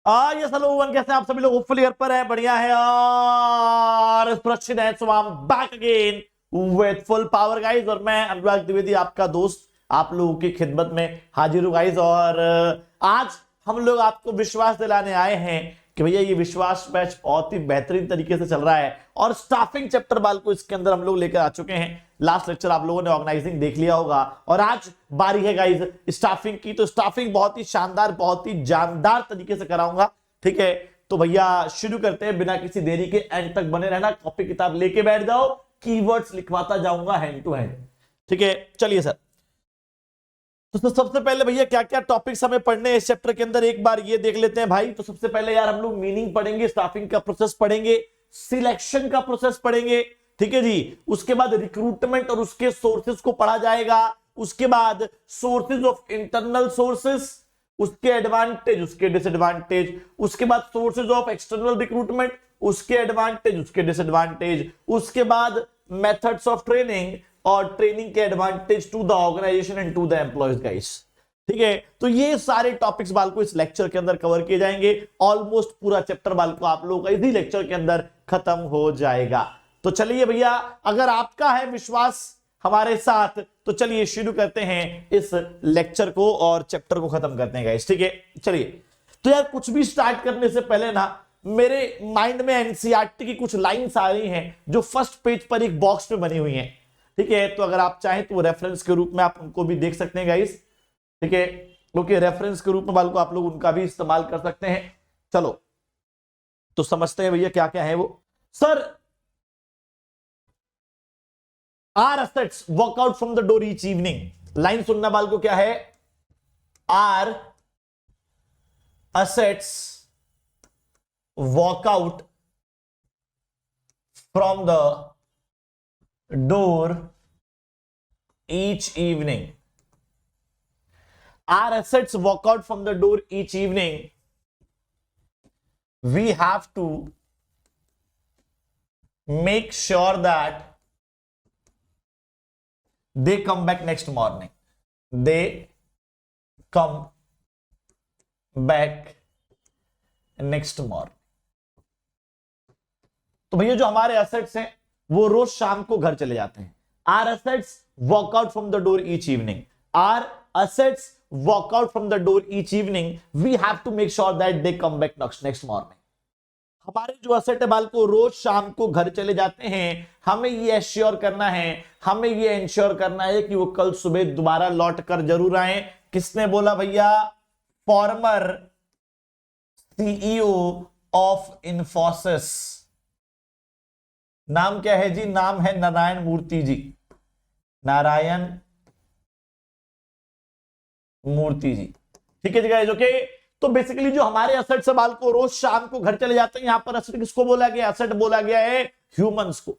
ये hello one, कैसे हैं आप सभी लोग? होपफुली घर पर है, बढ़िया है और सुरक्षित है। So I am back again with full power guys, और मैं अनुराग द्विवेदी आपका दोस्त आप लोगों की खिदमत में हाजिर हूं गाइस। और आज हम लोग आपको विश्वास दिलाने आए हैं कि भैया ये विश्वास बैच बहुत ही बेहतरीन तरीके से चल रहा है और स्टाफिंग चैप्टर बाल को इसके अंदर हम लोग लेकर आ चुके हैं। लास्ट लेक्चर आप लोगों ने ऑर्गेनाइजिंग देख लिया होगा और आज बारी है गाइस स्टाफिंग की। तो स्टाफिंग बहुत ही शानदार, बहुत ही जानदार तरीके से कराऊंगा, ठीक है? तो भैया शुरू करते हैं बिना किसी देरी के। एंड तक बने रहना, कॉपी किताब लेके बैठ जाओ, कीवर्ड्स लिखवाता जाऊंगा हैंड टू हैंड, ठीक है? चलिए सर, तो सबसे पहले भैया क्या क्या टॉपिक्स हमें पढ़ने हैं इस चैप्टर के अंदर एक बार ये देख लेते हैं भाई। तो सबसे पहले यार हम लोग मीनिंग पढ़ेंगे, स्टाफिंग का प्रोसेस पढ़ेंगे, सिलेक्शन का प्रोसेस पढ़ेंगे, ठीक है जी। उसके बाद रिक्रूटमेंट और उसके सोर्सेस को पढ़ा जाएगा। उसके बाद सोर्सेज ऑफ इंटरनल सोर्सेस, उसके एडवांटेज उसके डिसएडवांटेज। उसके बाद सोर्सेज ऑफ एक्सटर्नल रिक्रूटमेंट, उसके एडवांटेज उसके डिसएडवांटेज। उसके बाद मेथड्स ऑफ ट्रेनिंग और ट्रेनिंग के advantage to the organisation and to the employees guys, ठीक है? तो ये सारे टॉपिक्स बाल को इस लेक्चर के अंदर कवर किए जाएंगे। ऑलमोस्ट पूरा चैप्टर बाल को आप लोगों का इसी लेक्चर के अंदर खत्म हो जाएगा। तो चलिए भैया, अगर आपका है विश्वास हमारे साथ तो चलिए शुरू करते हैं इस लेक्चर को और चैप्टर को खत्म करते हैं गाइस, ठीक है? चलिए, तो यार कुछ भी स्टार्ट करने से पहले ना मेरे माइंड में एनसीईआरटी की कुछ लाइंस आ रही हैं जो फर्स्ट पेज पर एक बॉक्स में बनी हुई हैं, ठीक है? तो अगर आप चाहें तो रेफरेंस के रूप में आप उनको भी देख सकते हैं गाइस, ठीक है? क्योंकि रेफरेंस के रूप में बाल को आप लोग उनका भी इस्तेमाल कर सकते हैं। चलो तो समझते हैं भैया क्या क्या है वो। Sir, our assets walk out from the door each evening. Line सुनना बाल को, क्या है? Our assets walk out from the door each evening. Our assets walk out from the door each evening. We have to make sure that they come back next morning. They come back next morning. तो भैया जो हमारे assets हैं वो रोज शाम को घर चले जाते हैं। Our assets walk out from the door each evening. Our assets walk out from the door each evening. We have to make sure that they come back next morning. हमारे जो असेट है बाल को रोज शाम को घर चले जाते हैं, हमें ये एश्योर करना है, हमें ये इंश्योर करना है कि वो कल सुबह दोबारा लौट कर जरूर आए। किसने बोला भैया? Farmer CEO of Infosys. नाम क्या है जी? नाम है नारायण मूर्ति जी। नारायण मूर्ति जी, ठीक है जी गाइस, ओके? तो बेसिकली जो हमारे एसेट से बाल को रोज शाम को घर चले जाते हैं, यहां पर एसेट किसको बोला गया? एसेट बोला गया है ह्यूमंस को।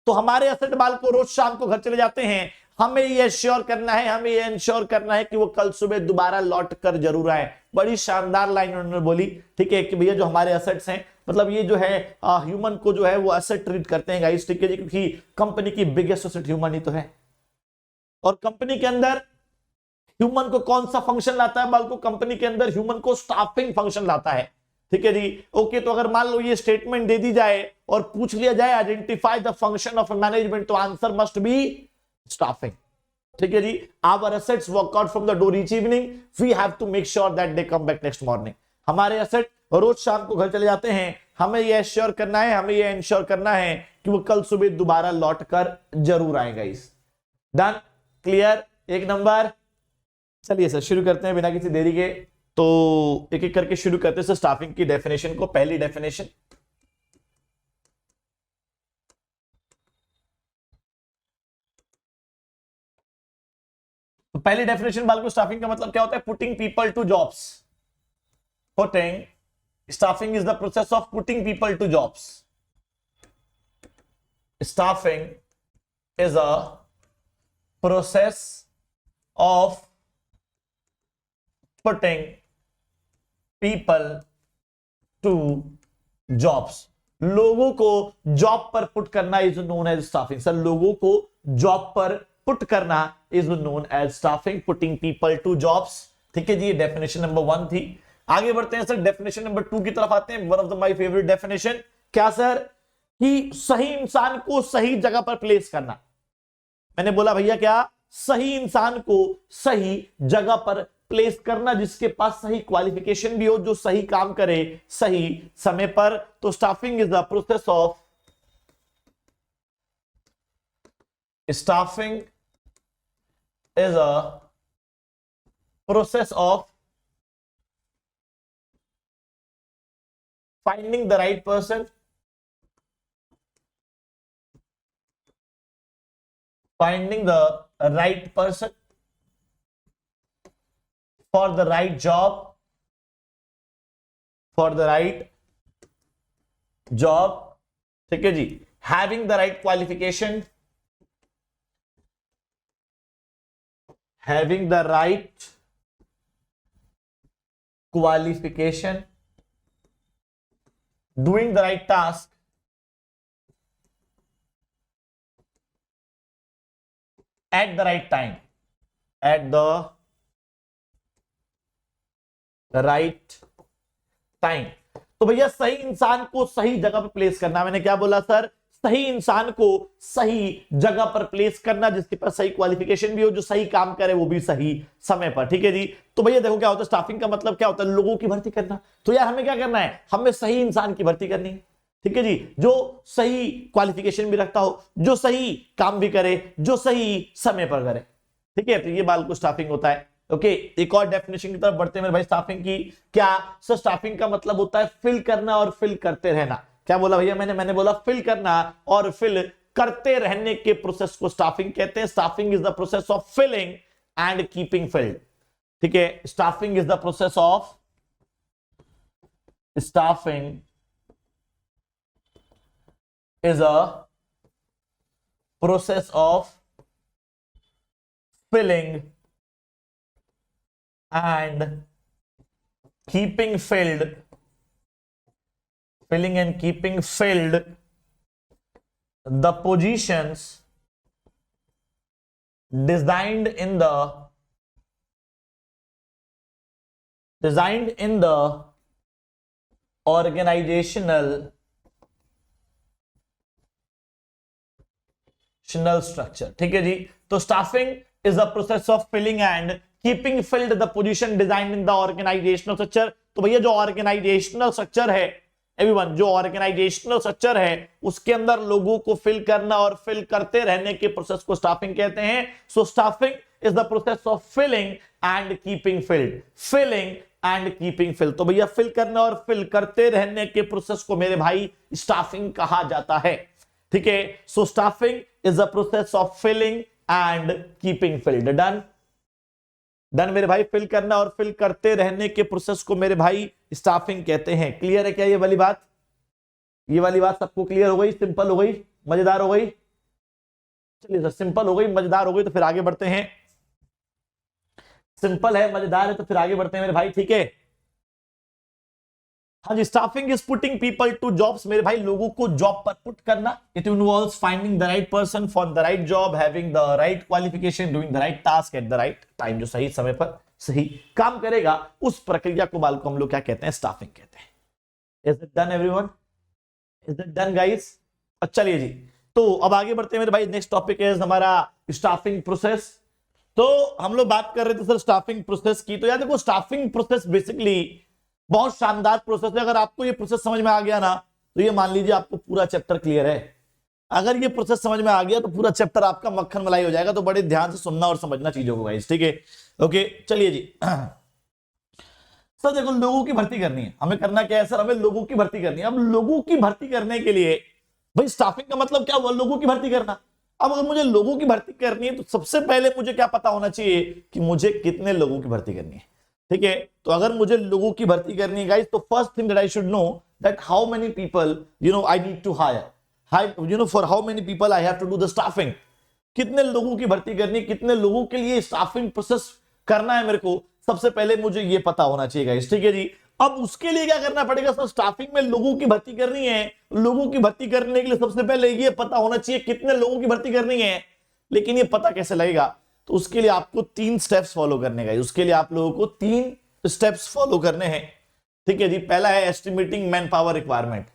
तो हमारे एसेट बाल को रोज शाम को घर चले जाते हैं, हमें ये एश्योर करना है, हमें ये इंश्योर करना है कि वो कल सुबह दोबारा लौट कर जरूर आए। बड़ी शानदार लाइन उन्होंने बोली, ठीक है? कि भैया जो हमारे एसेट्स हैं, मतलब ये जो है ह्यूमन को जो है वो एसेट ट्रीट करते हैं गाइस, ठीक है जी? क्योंकि कंपनी की बिगेस्ट एसेट ह्यूमन ही तो है। और कंपनी के अंदर ह्यूमन को कौन सा फंक्शन लाता है बाल को? कंपनी के अंदर ह्यूमन को स्टाफिंग फंक्शन लाता है, ठीक है जी? ओके, तो अगर मान लो ये स्टेटमेंट दे दी जाए और पूछ लिया जाए identify the function of management, तो आंसर मस्ट बी स्टाफिंग, ठीक है जी? Our assets walk out from the door each evening, we have to make sure that they come back next morning. हमारे एसेट रोज शाम को घर चले जाते हैं, हमें ये एश्योर करना है, हमें ये इंश्योर करना है कि वो कल सुबह दोबारा लौट कर जरूर आएगा। इस डन, क्लियर, एक नंबर। चलिए सर शुरू करते हैं बिना किसी देरी के। तो एक एक करके शुरू करते हैं सर स्टाफिंग की डेफिनेशन को। पहली डेफिनेशन, तो पहली डेफिनेशन बाल को स्टाफिंग का मतलब क्या होता है? Putting people to jobs. Putting, staffing is the process of putting people to jobs. Staffing is a process of putting people to jobs। लोगों को जॉब पर पुट करना is known as staffing. Sir, लोगों को जॉब पर put करना is known as staffing, putting people to jobs, ठीक है जी? ये डेफिनेशन नंबर 1 थी। आगे बढ़ते हैं सर, डेफिनेशन नंबर 2 की तरफ आते हैं। One of the my favourite definition, क्या सर? कि सही इंसान को सही जगह पर प्लेस करना। मैंने बोला भैया क्या? सही इंसान को सही जगह पर प्लेस करना, जिसके पास सही क्वालिफिकेशन भी हो, जो सही काम करे सही समय पर। तो staffing is the process of staffing is a process of finding the right person, finding the right person for the right job, for the right job, ठीक है जी, having the right qualification, having the right qualification, doing the right task, at the right time, at the right time। तो भैया सही इंसान को सही जगह पर प्लेस करना, मैंने क्या बोला सर? सही इंसान को सही जगह पर प्लेस करना, जिसके पास सही क्वालिफिकेशन भी हो, जो सही काम करे वो भी सही समय पर, ठीक है जी। तो भैया देखो क्या होता है, स्टाफिंग का मतलब क्या होता है? लोगों की भर्ती करना। तो यार हमें क्या करना है? हमें सही इंसान की भर्ती करनी है, ठीक है जी, जो सही क्वालिफिकेशन भी रखता हो, जो सही काम भी करे, जो सही समय पर करे, ठीक है। तो ये बाल को स्टाफिंग होता है। ओके, एक और डेफिनेशन की तरफ बढ़ते हैं मेरे भाई स्टाफिंग की। क्या सर? स्टाफिंग का मतलब होता है फिल करना और फिल करते रहना। क्या बोला भैया मैंने बोला फिल करना और फिल करते रहने के प्रोसेस को स्टाफिंग कहते हैं। Staffing is the process of filling and keeping filled, ठीक है। Staffing is the process of staffing is a process of filling and keeping filled, filling and keeping filled the positions designed in the organizational structure, ठीक है जी। तो staffing is the process of filling and keeping filled the position design in the organisational structure. तो भैया जो organisational structure है, everyone, जो organisational structure है उसके अंदर लोगों को फिल करना और फिल करते रहने के प्रोसेस को स्टाफिंग कहते हैं। So staffing is the process of filling and keeping filled, filling and keeping fill. तो भैया फिल करना और फिल करते रहने के प्रोसेस को मेरे भाई स्टाफिंग कहा जाता है, ठीक है। So staffing is the process of filling and keeping filled. Done done मेरे भाई, फिल करना और फिल करते रहने के प्रोसेस को मेरे भाई स्टाफिंग कहते हैं। क्लियर है क्या ये वाली बात? ये वाली बात सबको क्लियर हो गई? सिंपल हो गई? मजेदार हो गई? चलिए सर, सिंपल हो गई, मजेदार हो गई, तो फिर आगे बढ़ते हैं। सिंपल है, मजेदार है, तो फिर आगे बढ़ते हैं मेरे भाई, ठीक है। हाँ जी, staffing is putting people to jobs. मेरे भाई लोगों को जॉब पर पुट करना। It involves finding the right person for the right job, having the right qualification, doing the right task at the right time. जो सही समय पर सही काम करेगा, उस प्रक्रिया को बाल को हम लोग क्या कहते हैं? स्टाफिंग कहते हैं। Is it done everyone? Is it done guys? चलिए जी, तो अब आगे बढ़ते हैं मेरे भाई। नेक्स्ट टॉपिक है हमारा स्टाफिंग प्रोसेस। तो हम लोग बात कर रहे थे सर स्टाफिंग प्रोसेस की। तो यार देखो, स्टाफिंग प्रोसेस बेसिकली बहुत शानदार प्रोसेस है। अगर आपको ये प्रोसेस समझ में आ गया ना, तो ये मान लीजिए आपको पूरा चैप्टर क्लियर है। अगर ये प्रोसेस समझ में आ गया तो पूरा चैप्टर आपका मक्खन मलाई हो जाएगा। तो बड़े ध्यान से सुनना और समझना चीजों को गाइस, ठीक है। ओके, चलिए जी। सर देखो, लोगों की भर्ती करनी है, हमें करना क्या है सर? हमें लोगों की भर्ती करनी है। अब लोगों की भर्ती करने के लिए भाई स्टाफिंग का मतलब क्या हुआ? लोगों की भर्ती करना। अब अगर मुझे लोगों की भर्ती करनी है तो सबसे पहले मुझे क्या पता होना चाहिए कि मुझे कितने लोगों की भर्ती करनी है, ठीक है। तो अगर मुझे लोगों की भर्ती करनी है गाइस, तो first thing that I should know that how many people I need to hire, for how many people I have to do the staffing. कितने लोगों की भर्ती करनी है, कितने लोगों के लिए स्टाफिंग प्रोसेस करना है मेरे को, सबसे पहले मुझे ये पता होना चाहिए गाइस, ठीक है जी। अब उसके लिए क्या करना पड़ेगा सर? स्टाफिंग में लोगों की भर्ती करनी है। लोगों की भर्ती करने के लिए सबसे पहले ये पता होना चाहिए कितने लोगों की भर्ती करनी है। लेकिन ये पता कैसे लगेगा? तो उसके लिए आपको 3 स्टेप्स फॉलो करने का। उसके लिए आप लोगों को 3 स्टेप्स फॉलो करने हैं। ठीक है जी, पहला है estimating man power requirement.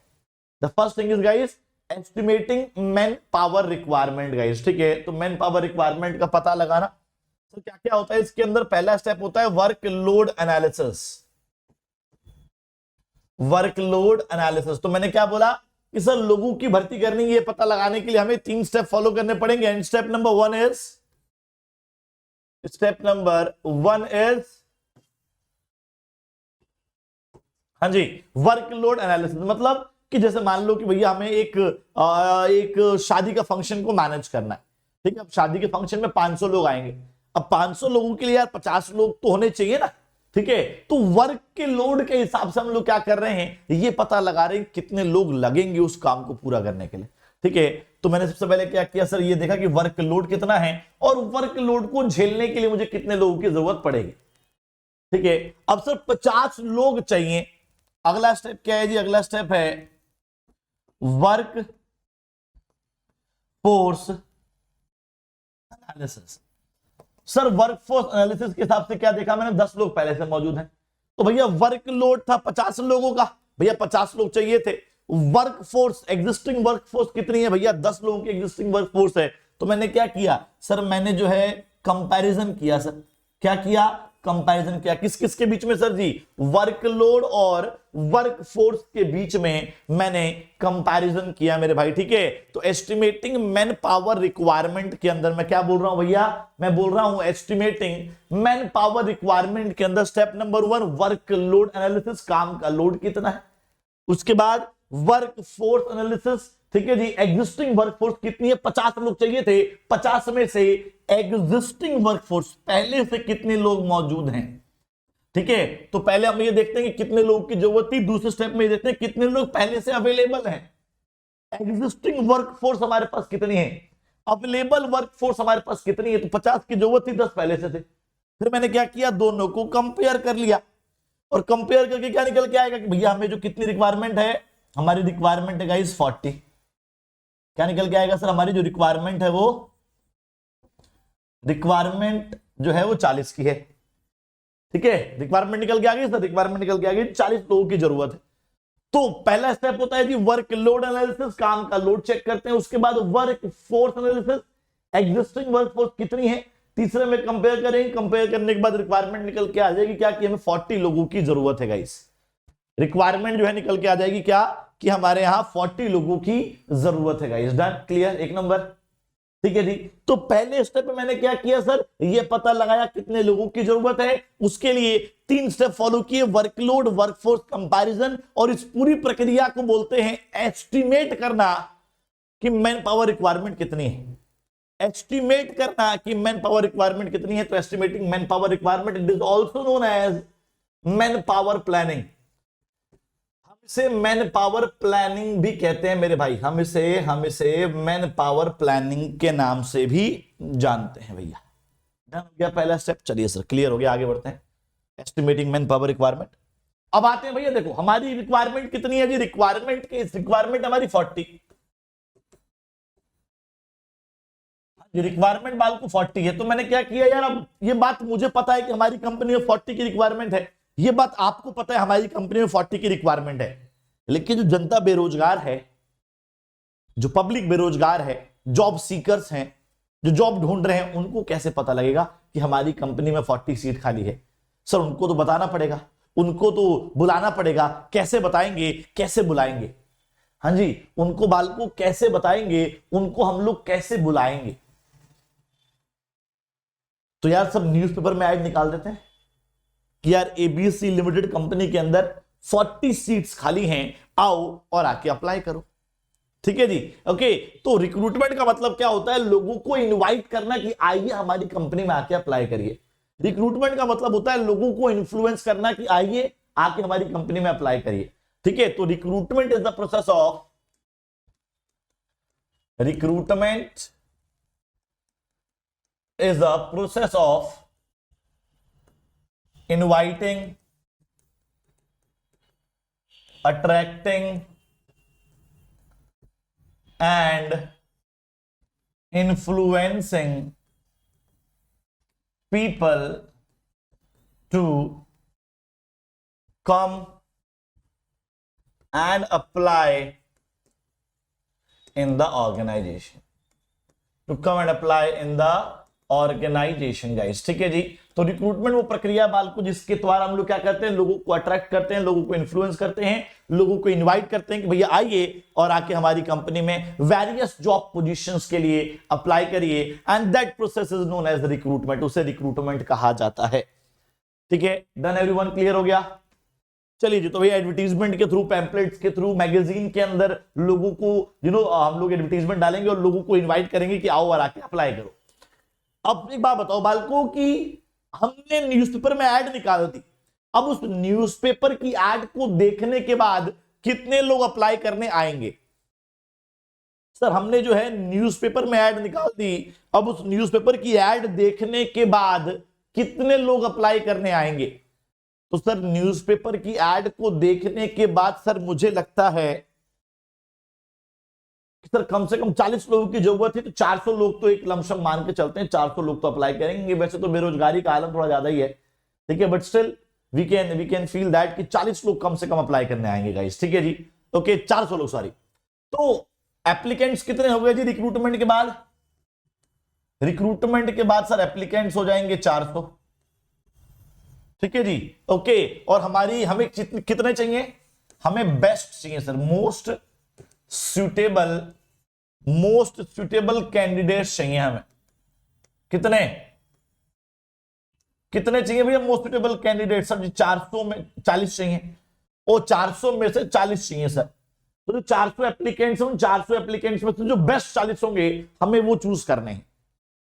The first thing is guys estimating man power requirement guys. ठीक है, तो मैन पावर रिक्वायरमेंट का पता लगाना। तो क्या क्या होता है इसके अंदर? पहला स्टेप होता है वर्कलोड एनालिसिस। वर्कलोड एनालिसिस, तो मैंने क्या बोला कि सर लोगों की भर्ती करनी है, ये पता लगाने के लिए हमें 3 स्टेप फॉलो करने पड़ेंगे। And step number one is हाँ जी वर्कलोड एनालिसिस। मतलब कि जैसे मान लो कि भैया हमें एक शादी का फंक्शन को मैनेज करना है। ठीक है, अब शादी के फंक्शन में 500 लोग आएंगे। अब 500 लोगों के लिए यार 50 लोग तो होने चाहिए ना। ठीक है, तो वर्क के लोड के हिसाब से हम लोग क्या कर रहे हैं, ये पता लगा रहे हैं कितने लोग लगेंगे उस काम को पूरा करने के लिए। ठीक है, तो मैंने सबसे पहले क्या किया सर, ये देखा कि वर्क लोड कितना है और वर्क लोड को झेलने के लिए मुझे कितने लोगों की जरूरत पड़ेगी। ठीक है, अब सर 50 लोग चाहिए। अगला स्टेप क्या है जी? अगला स्टेप है work force analysis. Sir workforce analysis के हिसाब से क्या देखा मैंने, 10 लोग पहले से मौजूद हैं। तो भैया वर्कलोड था 50 लोगों का, भैया 50 लोग चाहिए थे। वर्कफोर्स एग्जिस्टिंग वर्कफोर्स कितनी है भैया? 10 लोगों की एग्जिस्टिंग वर्कफोर्स है। तो मैंने क्या किया सर, मैंने जो है कंपैरिजन किया सर। क्या किया? कंपैरिजन किया। किस किस के बीच में सर जी? वर्कलोड और वर्कफोर्स के बीच में मैंने कंपैरिजन किया मेरे भाई। ठीक है, तो एस्टिमेटिंग मैन पावर रिक्वायरमेंट के अंदर मैं क्या बोल रहा हूं भैया? मैं बोल रहा हूं एस्टिमेटिंग मैन पावर रिक्वायरमेंट के अंदर स्टेप नंबर 1 वर्कलोड एनालिसिस, काम का लोड कितना है। उसके बाद वर्क फोर्स एनालिसिस। ठीक है जी, एग्जिस्टिंग वर्कफोर्स कितनी है? 50 लोग चाहिए थे, 50 में से एग्जिस्टिंग वर्कफोर्स पहले से कितने लोग मौजूद हैं। ठीक है, तो पहले हम ये देखते हैं कि कितने लोगों की जरूरत थी। दूसरे स्टेप में ये देखते हैं कितने लोग पहले से अवेलेबल हैं। एग्जिस्टिंग वर्कफोर्स हमारे पास कितनी है, अवेलेबल वर्कफोर्स हमारे पास कितनी है। तो 50 की जरूरत थी, 10 पहले से थे। फिर मैंने क्या किया, दोनों को कंपेयर कर लिया और कंपेयर करके क्या निकल के आएगा कि भैया हमें जो कितनी रिक्वायरमेंट है, हमारी रिक्वायरमेंट है गाइस 40। क्या निकल के आएगा सर, हमारी जो रिक्वायरमेंट है वो रिक्वायरमेंट जो है वो 40 की है। ठीक है, रिक्वायरमेंट निकल के आ गई सर, रिक्वायरमेंट निकल के आ गई, 40 लोगों की जरूरत है। तो पहला स्टेप होता है जी वर्क लोड एनालिसिस, काम का लोड चेक करते हैं। उसके बाद work force analysis, existing work force कितनी है। तीसरे में कंपेयर करेंगे, कंपेयर करने के बाद रिक्वायरमेंट निकल के आ जाएगी क्या कि हमें 40 लोगों की जरूरत है गाइस। रिक्वायरमेंट जो है निकल के आ जाएगी क्या कि हमारे यहां 40 लोगों की जरूरत है गाइस। डन, क्लियर, एक नंबर। ठीक है जी, तो पहले स्टेप में मैंने क्या किया सर, ये पता लगाया कितने लोगों की जरूरत है। उसके लिए 3 स्टेप फॉलो किए, वर्कलोड, वर्कफोर्स, कंपैरिजन, और इस पूरी प्रक्रिया को बोलते हैं एस्टिमेट करना कि मैन पावर रिक्वायरमेंट कितनी है। एस्टिमेट करना कि मैन पावर रिक्वायरमेंट कितनी है। तो estimating man power requirement, it is also known as man power planning. इसे मैन पावर प्लानिंग भी कहते हैं मेरे भाई, हम इसे मैन पावर प्लानिंग के नाम से भी जानते हैं भैया। डन हो गया पहला स्टेप, चलिए सर क्लियर हो गया, आगे बढ़ते हैं। Estimating man power requirement. अब आते हैं भैया, देखो हमारी रिक्वायरमेंट कितनी है जी, रिक्वायरमेंट हमारी 40। रिक्वायरमेंट बाल को 40 है। तो मैंने क्या किया यार, अब ये बात मुझे पता है कि हमारी कंपनी में 40 की रिक्वायरमेंट है, ये बात आपको पता है हमारी कंपनी में 40 की रिक्वायरमेंट है। लेकिन जो जनता बेरोजगार है, जो पब्लिक बेरोजगार है, जॉब सीकर्स हैं, जो जॉब ढूंढ रहे हैं, उनको कैसे पता लगेगा कि हमारी कंपनी में 40 सीट खाली है। सर उनको तो बताना पड़ेगा, उनको तो बुलाना पड़ेगा। कैसे बताएंगे, कैसे बुलाएंगे? हाँ जी, उनको बाल को कैसे बताएंगे, उनको हम लोग कैसे बुलाएंगे? तो यार सब न्यूज़पेपर में ऐड निकाल देते हैं कि यार एबीसी लिमिटेड कंपनी के अंदर 40 सीट्स खाली हैं, आओ और आके अप्लाई करो। ठीक है जी, ओके। तो रिक्रूटमेंट का मतलब क्या होता है, लोगों को इनवाइट करना कि आइए हमारी कंपनी में आके अप्लाई करिए। रिक्रूटमेंट का मतलब होता है लोगों को इन्फ्लुएंस करना कि आइए आके हमारी कंपनी में अप्लाई करिए। ठीक है, तो recruitment is the process of inviting, attracting and influencing people to come and apply in the organization, to come and apply in the organization guys, ठीक है जी। तो रिक्रूटमेंट वो प्रक्रिया बालको जिसके द्वारा हम लोग क्या करते हैं, लोगों को अट्रैक्ट करते हैं, लोगों को इन्फ्लुएंस करते हैं, लोगों को इनवाइट करते हैं कि भैया आइए और आके हमारी कंपनी में वेरियस जॉब पोजीशंस के लिए अप्लाई करिए, and that process is known as recruitment, उसे रिक्रूटमेंट कहा जाता है। ठीक है, डन एवरीवन, क्लियर हो गया। चलिए जी, तो भैया एडवर्टीजमेंट के थ्रू, पैम्पलेट्स के थ्रू, मैगजीन के अंदर लोगों को हम लोग एडवर्टीजमेंट डालेंगे और लोगों को इनवाइट करेंगे कि आओ और आके अप्लाई करो। अब एक बात बताओ बालकों की हमने न्यूज़पेपर में ऐड निकाल दी, अब उस न्यूज़पेपर की ऐड को देखने के बाद कितने लोग अप्लाई करने आएंगे? सर हमने जो है न्यूज़पेपर में ऐड निकाल दी, अब उस न्यूज़पेपर की ऐड देखने के बाद कितने लोग अप्लाई करने आएंगे? तो सर न्यूज़पेपर की ऐड को देखने के बाद सर मुझे लगता है कि सर कम से कम 40 लोगों की जरूरत है, तो 400 लोग तो एक लमसम मान के चलते हैं, 400 लोग तो अप्लाई करेंगे। वैसे तो बेरोजगारी का आलम थोड़ा ज्यादा ही है, ठीक है, but still we can feel that कि 40 लोग कम से कम अप्लाई करने आएंगे गाइस, ठीक है जी। ओके, 400 लोग, सॉरी। तो एप्लीकेंट्स कितने हो गए जी रिक्रूटमेंट के बाद? रिक्रूटमेंट के बाद सर एप्लीकेंट्स हो जाएंगे 400, ठीक है जी। ओके, और हमें कितने चाहिए? हमें बेस्ट चाहिए सर, मोस्ट सुटेबल कैंडिडेट्स चाहिए हमें। कितने चाहिए भैया मोस्ट सुटेबल कैंडिडेट? सर जी 400 में 40 चाहिए, और 400 में से 40 चाहिए सर। तो जो 400 एप्लीकेंट्स हैं, उन 400 एप्लीकेंट्स में से जो बेस्ट 40 होंगे हमें वो चूज करने हैं,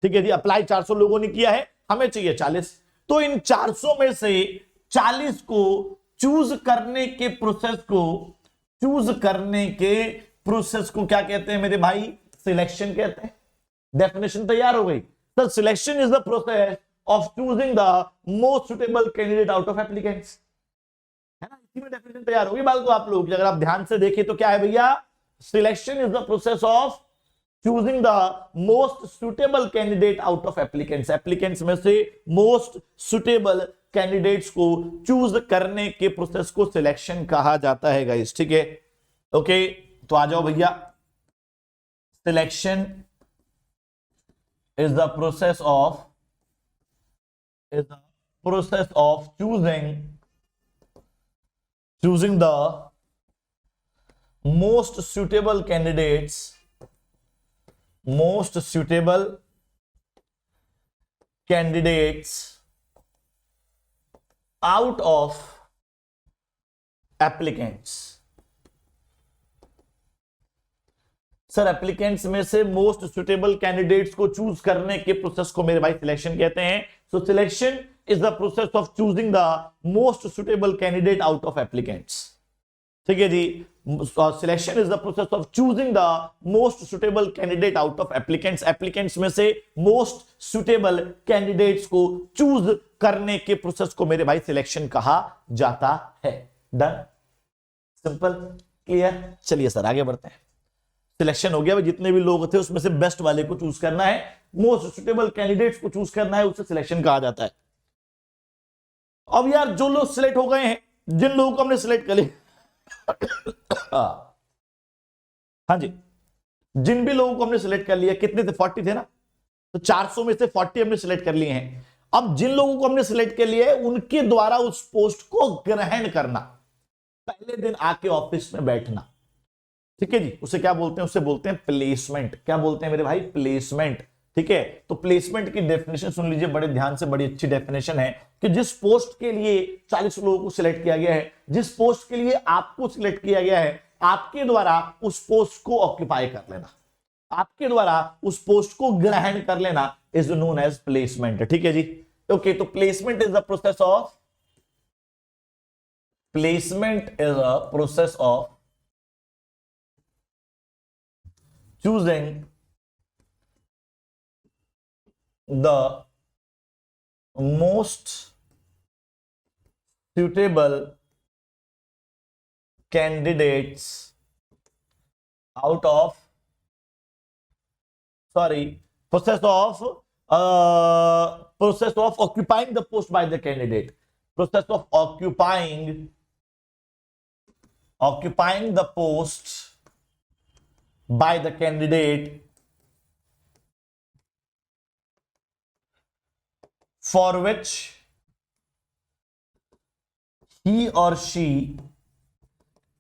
ठीक है जी। अप्लाई 400 लोगों ने किया है, हमें चाहिए 40, तो इन 400 में से 40 को चूज करने के प्रोसेस को क्या कहते हैं मेरे भाई? सिलेक्शन कहते हैं। डेफिनेशन तैयार हो गई sir, selection is the process of choosing the most suitable candidate out of applicants, है ना। इसी में डेफिनेशन तैयार होगी बाल को आप लोग, अगर आप ध्यान से देखें तो क्या है भैया? Selection is the process of choosing the most suitable candidate out of applicants, applicants में से मोस्ट सुटेबल कैंडिडेट्स को चूज करने के प्रोसेस को सिलेक्शन कहा जाता है गाइस, ठीक है। ओके, तो आ जाओ भैया, selection is the process of choosing the most suitable candidates out of applicants। Sir applicants में से मोस्ट सुटेबल कैंडिडेट्स को चूज करने के प्रोसेस को मेरे भाई सिलेक्शन कहते हैं। So selection is the process of choosing the most suitable candidate out of applicants, ठीक है जी। Selection is the process of choosing the most suitable candidate out of applicants, applicants में से मोस्ट सुटेबल कैंडिडेट्स को choose करने के process को मेरे भाई सिलेक्शन कहा जाता है। Done, simple, clear. चलिए सर आगे बढ़ते हैं। सिलेक्शन हो गया, जितने भी लोग थे उसमें से बेस्ट वाले को चूज करना है, मोस्ट सुटेबल कैंडिडेट्स को चूज करना है, उसे सिलेक्शन कहा जाता है। अब यार जो लोग सिलेक्ट हो गए हैं, जिन लोगों को हमने सिलेक्ट कर लिया हाँ जी, जिन भी लोगों को हमने सिलेक्ट कर लिया, कितने थे? 40 थे ना, तो 400 में से 40 हमने सिलेक्ट कर लिए हैं। अब जिन लोगों को हमने सिलेक्ट कर लिया है उनके द्वारा उस पोस्ट को ग्रहण करना, पहले दिन आके ऑफिस में बैठना, ठीक है जी। उसे क्या बोलते हैं? उसे बोलते हैं प्लेसमेंट। क्या बोलते हैं मेरे भाई? प्लेसमेंट, ठीक है। तो प्लेसमेंट की डेफिनेशन सुन लीजिए बड़े ध्यान से, बड़ी अच्छी डेफिनेशन है कि जिस पोस्ट के लिए 40 लोगों को सिलेक्ट किया गया है, जिस पोस्ट के लिए आपको सिलेक्ट किया गया है, आपके द्वारा उस पोस्ट को ऑक्यूपाई कर लेना, आपके द्वारा उस पोस्ट को ग्रहण कर लेना इज नोन एज प्लेसमेंट, ठीक है जी। ओके, तो placement is the process of choosing the most suitable candidates out of process of occupying the post by the candidate, process of occupying occupying the post by the candidate for which he or she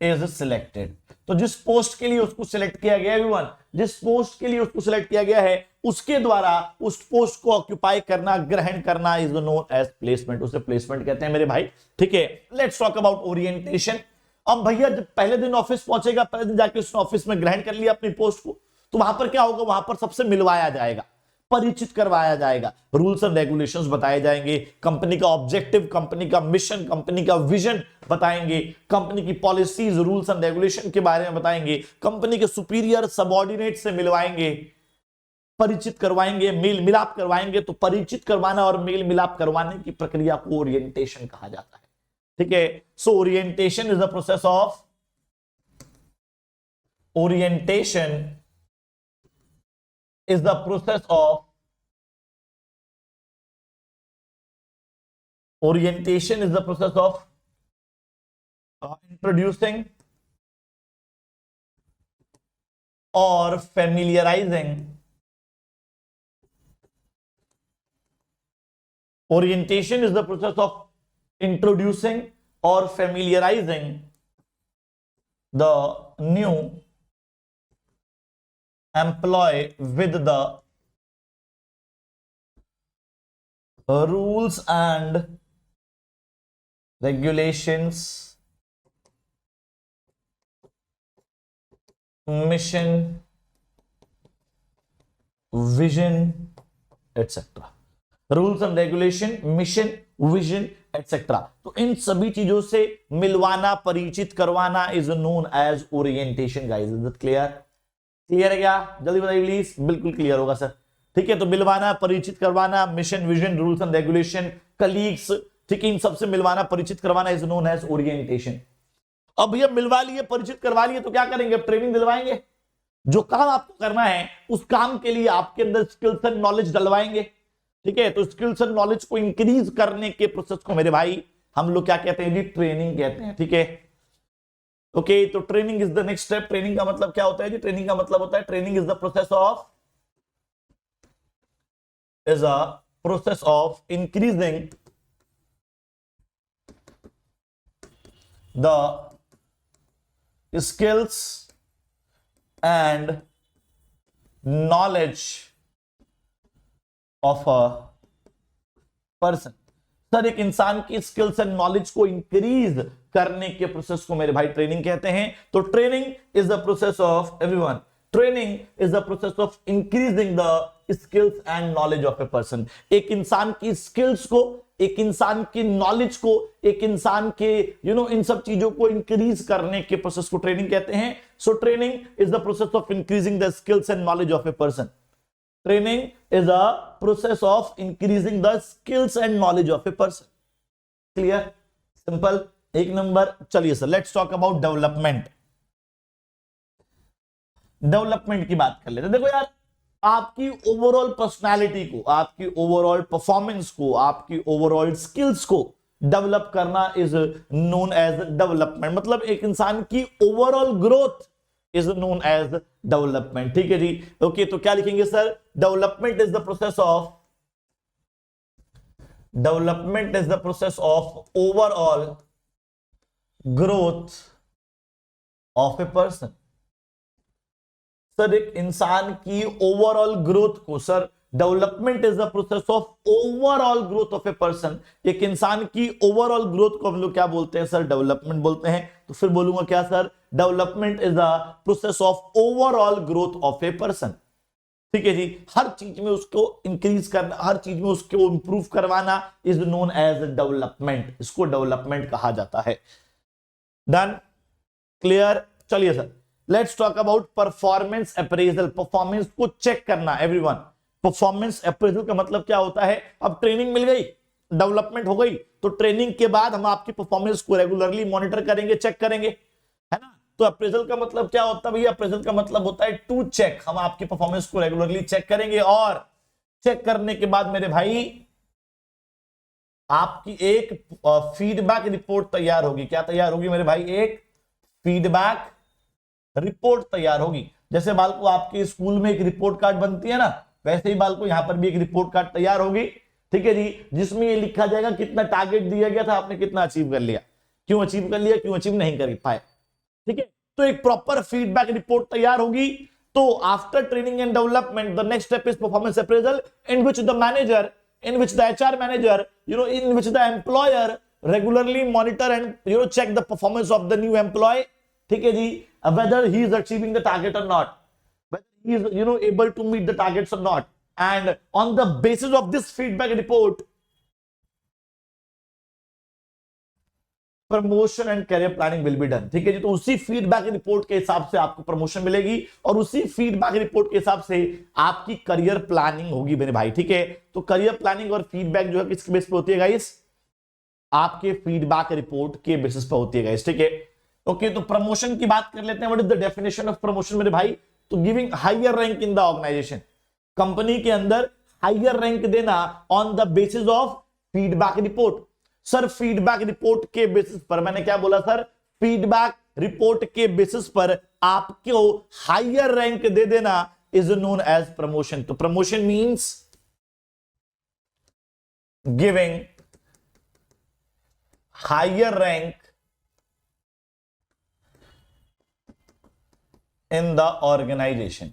is selected। तो जिस post के लिए उसको select किया गया है everyone, जिस post के लिए उसको सिलेक्ट किया गया है उसके द्वारा उस पोस्ट को ऑक्यूपाई करना, ग्रहण करना इज नोन एज प्लेसमेंट, उसे प्लेसमेंट कहते हैं मेरे भाई। ठीक है, लेट्स टॉक अबाउट ओरिएंटेशन। अब भैया जब पहले दिन ऑफिस पहुंचेगा, पहले दिन जाके उसने ऑफिस में ग्रहण कर लिया अपनी पोस्ट को, तो वहां पर क्या होगा, वहां पर सबसे मिलवाया जाएगा, परिचित करवाया जाएगा, रूल्स एंड रेगुलेशंस बताए जाएंगे, कंपनी का ऑब्जेक्टिव, कंपनी का मिशन, कंपनी का विजन बताएंगे, कंपनी की पॉलिसीज, रूल्स एंड रेगुलेशन के बारे में बताएंगे, कंपनी के सुपीरियर सबऑर्डिनेट से मिलवाएंगे, परिचित करवाएंगे, मेल मिलाप करवाएंगे। तो परिचित करवाना और मेल मिलाप करवाने की प्रक्रिया को ओरिएंटेशन कहा जाता है। ठीक है, so orientation is the process of orientation is the process of orientation is the process of introducing or familiarizing orientation is the process of introducing or familiarizing the new employee with the rules and regulations, mission, vision, etc. Rules and regulation, mission, vision etcetera. तो इन सभी चीजों से मिलवाना, परिचित करवाना is known as orientation. Guys, is it clear? Clear है क्या? जल्दी बताइए प्लीज। बिल्कुल क्लियर होगा सर। ठीक है, तो मिलवाना, परिचित करवाना, mission, vision, rules and regulation, colleagues, ठीक है, इन सबसे मिलवाना, परिचित करवाना इज नोन एज ओरिएंटेशन। अब भैया मिलवा लिए, परिचित करवा लिए, तो क्या करेंगे? अब ट्रेनिंग दिलवाएंगे। जो काम आपको करना है उस काम के लिए आपके अंदर स्किल्स एंड नॉलेज डलवाएंगे। ठीक है, तो स्किल्स एंड नॉलेज को इंक्रीज करने के प्रोसेस को मेरे भाई हम लोग क्या कहते हैं जी? ट्रेनिंग कहते हैं। ठीक है, ओके, तो training is the next step. Training का मतलब क्या होता है जी? ट्रेनिंग का मतलब होता है, training is the process of increasing the skills and knowledge of a person. Sir, एक इंसान की स्किल्स एंड नॉलेज को इंक्रीज करने के प्रोसेस को मेरे भाई ट्रेनिंग कहते हैं। तो training is the process of everyone, training is the process of increasing the skills and knowledge of a person. एक इंसान की स्किल्स को, एक इंसान की नॉलेज को, एक इंसान के इन सब चीजों को इंक्रीज करने के प्रोसेस को ट्रेनिंग कहते हैं। So training is the process of increasing the skills and knowledge of a person. Training is a process of increasing the skills and knowledge of a person. Clear? Simple. एक number. चलिए sir, let's talk about development. Development की बात कर लेते हैं। देखो यार, आपकी ओवरऑल पर्सनालिटी को, आपकी ओवरऑल परफॉर्मेंस को, आपकी ओवरऑल स्किल्स को डेवलप करना इज नोन एज डेवलपमेंट। मतलब एक इंसान की overall growth is known as development. ठीक है जी, ओके, तो क्या लिखेंगे sir? Development is the process of overall growth of a person. Sir, एक इंसान की ओवरऑल ग्रोथ को, sir development is the process of overall growth of a person. एक इंसान की ओवरऑल ग्रोथ को हम लोग क्या बोलते हैं सर? डेवलपमेंट बोलते हैं। तो फिर बोलूंगा क्या sir? Development is the process of overall growth of a person. ठीक है जी, हर चीज में उसको इंक्रीज करना, हर चीज में उसको इंप्रूव करवाना इज नोन एज डेवलपमेंट। इसको डेवलपमेंट कहा जाता है। डन? क्लियर? चलिए sir, let's talk about performance appraisal. Performance को चेक करना एवरीवन। परफॉर्मेंस अप्रेजल का मतलब क्या होता है? अब ट्रेनिंग मिल गई, डेवलपमेंट हो गई, तो ट्रेनिंग के बाद हम आपकी परफॉर्मेंस को रेगुलरली मॉनिटर करेंगे, चेक करेंगे, है ना? तो अप्रेजल का मतलब क्या होता है भैया? अप्रेजल का मतलब होता है टू चेक। हम आपकी परफॉर्मेंस को रेगुलरली चेक करेंगे और चेक करने के बाद मेरे भाई आपकी एक फीडबैक रिपोर्ट तैयार होगी। क्या तैयार होगी मेरे भाई? एक फीडबैक रिपोर्ट तैयार होगी। जैसे बाल को आपके स्कूल में एक रिपोर्ट कार्ड बनती है ना, वैसे ही बाल को यहां पर भी एक रिपोर्ट कार्ड तैयार होगी, ठीक है जी, जिसमें ये लिखा जाएगा कितना टारगेट दिया गया था, आपने कितना अचीव कर लिया, क्यों अचीव कर लिया, क्यों अचीव नहीं कर पाए, ठीक है। तो एक प्रॉपर फीडबैक रिपोर्ट तैयार होगी। तो after training and development the next step is performance appraisal, in which the manager, in which the HR manager, in which the employer regularly monitor and check the performance of the new employee, ठीक है जी, whether he is achieving the target or not, whether he is able to meet the targets or not, and on the basis of this feedback report, promotion and career planning will be done, ठीक है जी। तो उसी feedback report के हिसाब से आपको promotion मिलेगी और उसी फीडबैक रिपोर्ट के हिसाब से आपकी करियर प्लानिंग होगी मेरे भाई, ठीक है। तो करियर प्लानिंग और फीडबैक जो है किसके बेस पे होती है गाइस, आपके फीडबैक रिपोर्ट के बेसिस पे होती है गाइस, ठीक है। ओके, तो प्रमोशन की बात कर लेते हैं। What is the definition of promotion मेरे भाई, तो giving higher rank in the organisation, company के अंदर हायर रैंक देना on the basis of feedback report. Sir feedback report के बेसिस पर, मैंने क्या बोला सर, फीडबैक रिपोर्ट के बेसिस पर आपको हायर रैंक दे देना इज नोन एज प्रमोशन। तो promotion means giving higher rank in the organisation,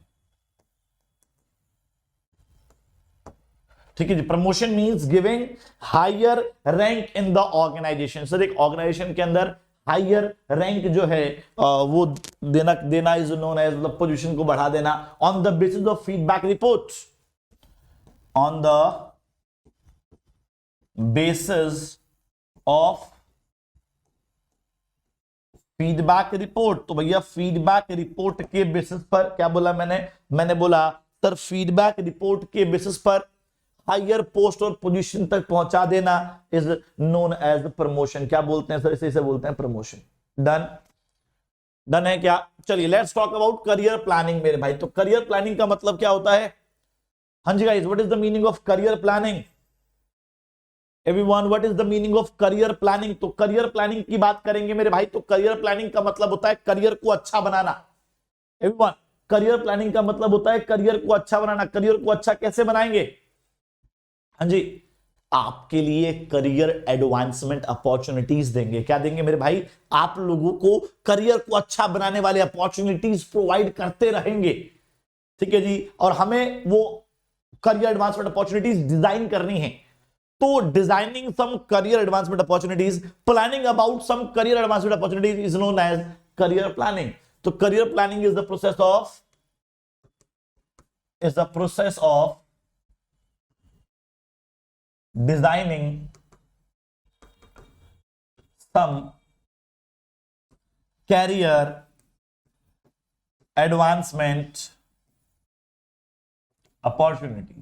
ठीक है जी। Promotion means giving higher rank in the organisation. Sir एक ऑर्गेनाइजेशन के अंदर हायर रैंक जो है वो देना इज नोन एज, मतलब पोजीशन को बढ़ा देना on the basis of feedback report, on the basis of feedback report. तो भैया फीडबैक रिपोर्ट के बेसिस पर क्या बोला मैंने बोला सर फीडबैक रिपोर्ट के बेसिस पर हायर पोस्ट और पोजीशन तक पहुंचा देना इज नोन एज प्रमोशन। क्या बोलते हैं सर, इसे बोलते हैं प्रमोशन। डन है क्या? चलिए let's talk about career planning मेरे भाई। तो करियर प्लानिंग का मतलब क्या होता है? हाँ जी guys, what is the meaning of career planning? Everyone, what is the meaning of career planning? तो करियर प्लानिंग की बात करेंगे मेरे भाई। तो करियर प्लानिंग का मतलब होता है करियर को अच्छा बनाना। एवरीवन, करियर प्लानिंग का मतलब होता है करियर को अच्छा बनाना। करियर को अच्छा कैसे बनाएंगे? हाँ जी, आपके लिए करियर एडवांसमेंट अपॉर्चुनिटीज देंगे। क्या देंगे मेरे भाई? आप लोगों को करियर को अच्छा बनाने वाले अपॉर्चुनिटीज प्रोवाइड करते रहेंगे, ठीक है जी। और हमें वो करियर एडवांसमेंट अपॉर्चुनिटीज डिजाइन करनी है। तो designing some career advancement opportunities, planning about some career advancement opportunities is known as career planning. तो career planning is the process of designing some career advancement opportunity.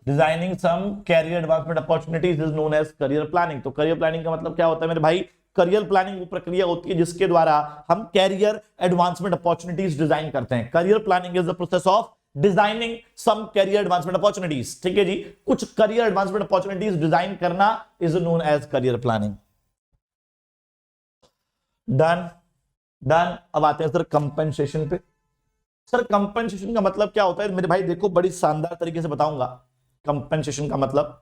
Designing some career advancement opportunities is known as career planning. तो career planning का मतलब क्या होता है मेरे भाई? Career planning वो प्रक्रिया होती है जिसके द्वारा हम कैरियर एडवांसमेंट अपॉर्चुनिटीज डिजाइन करते हैं। Career planning is the process of designing some career advancement opportunities, ठीक है जी। कुछ करियर एडवांसमेंट अपॉर्चुनिटीज डिजाइन करना is known as career planning. Done. अब आते हैं सर कंपनसेशन पे। सर कंपनसेशन का मतलब क्या होता है मेरे भाई? देखो बड़ी शानदार तरीके से बताऊंगा। कंपनसेशन का मतलब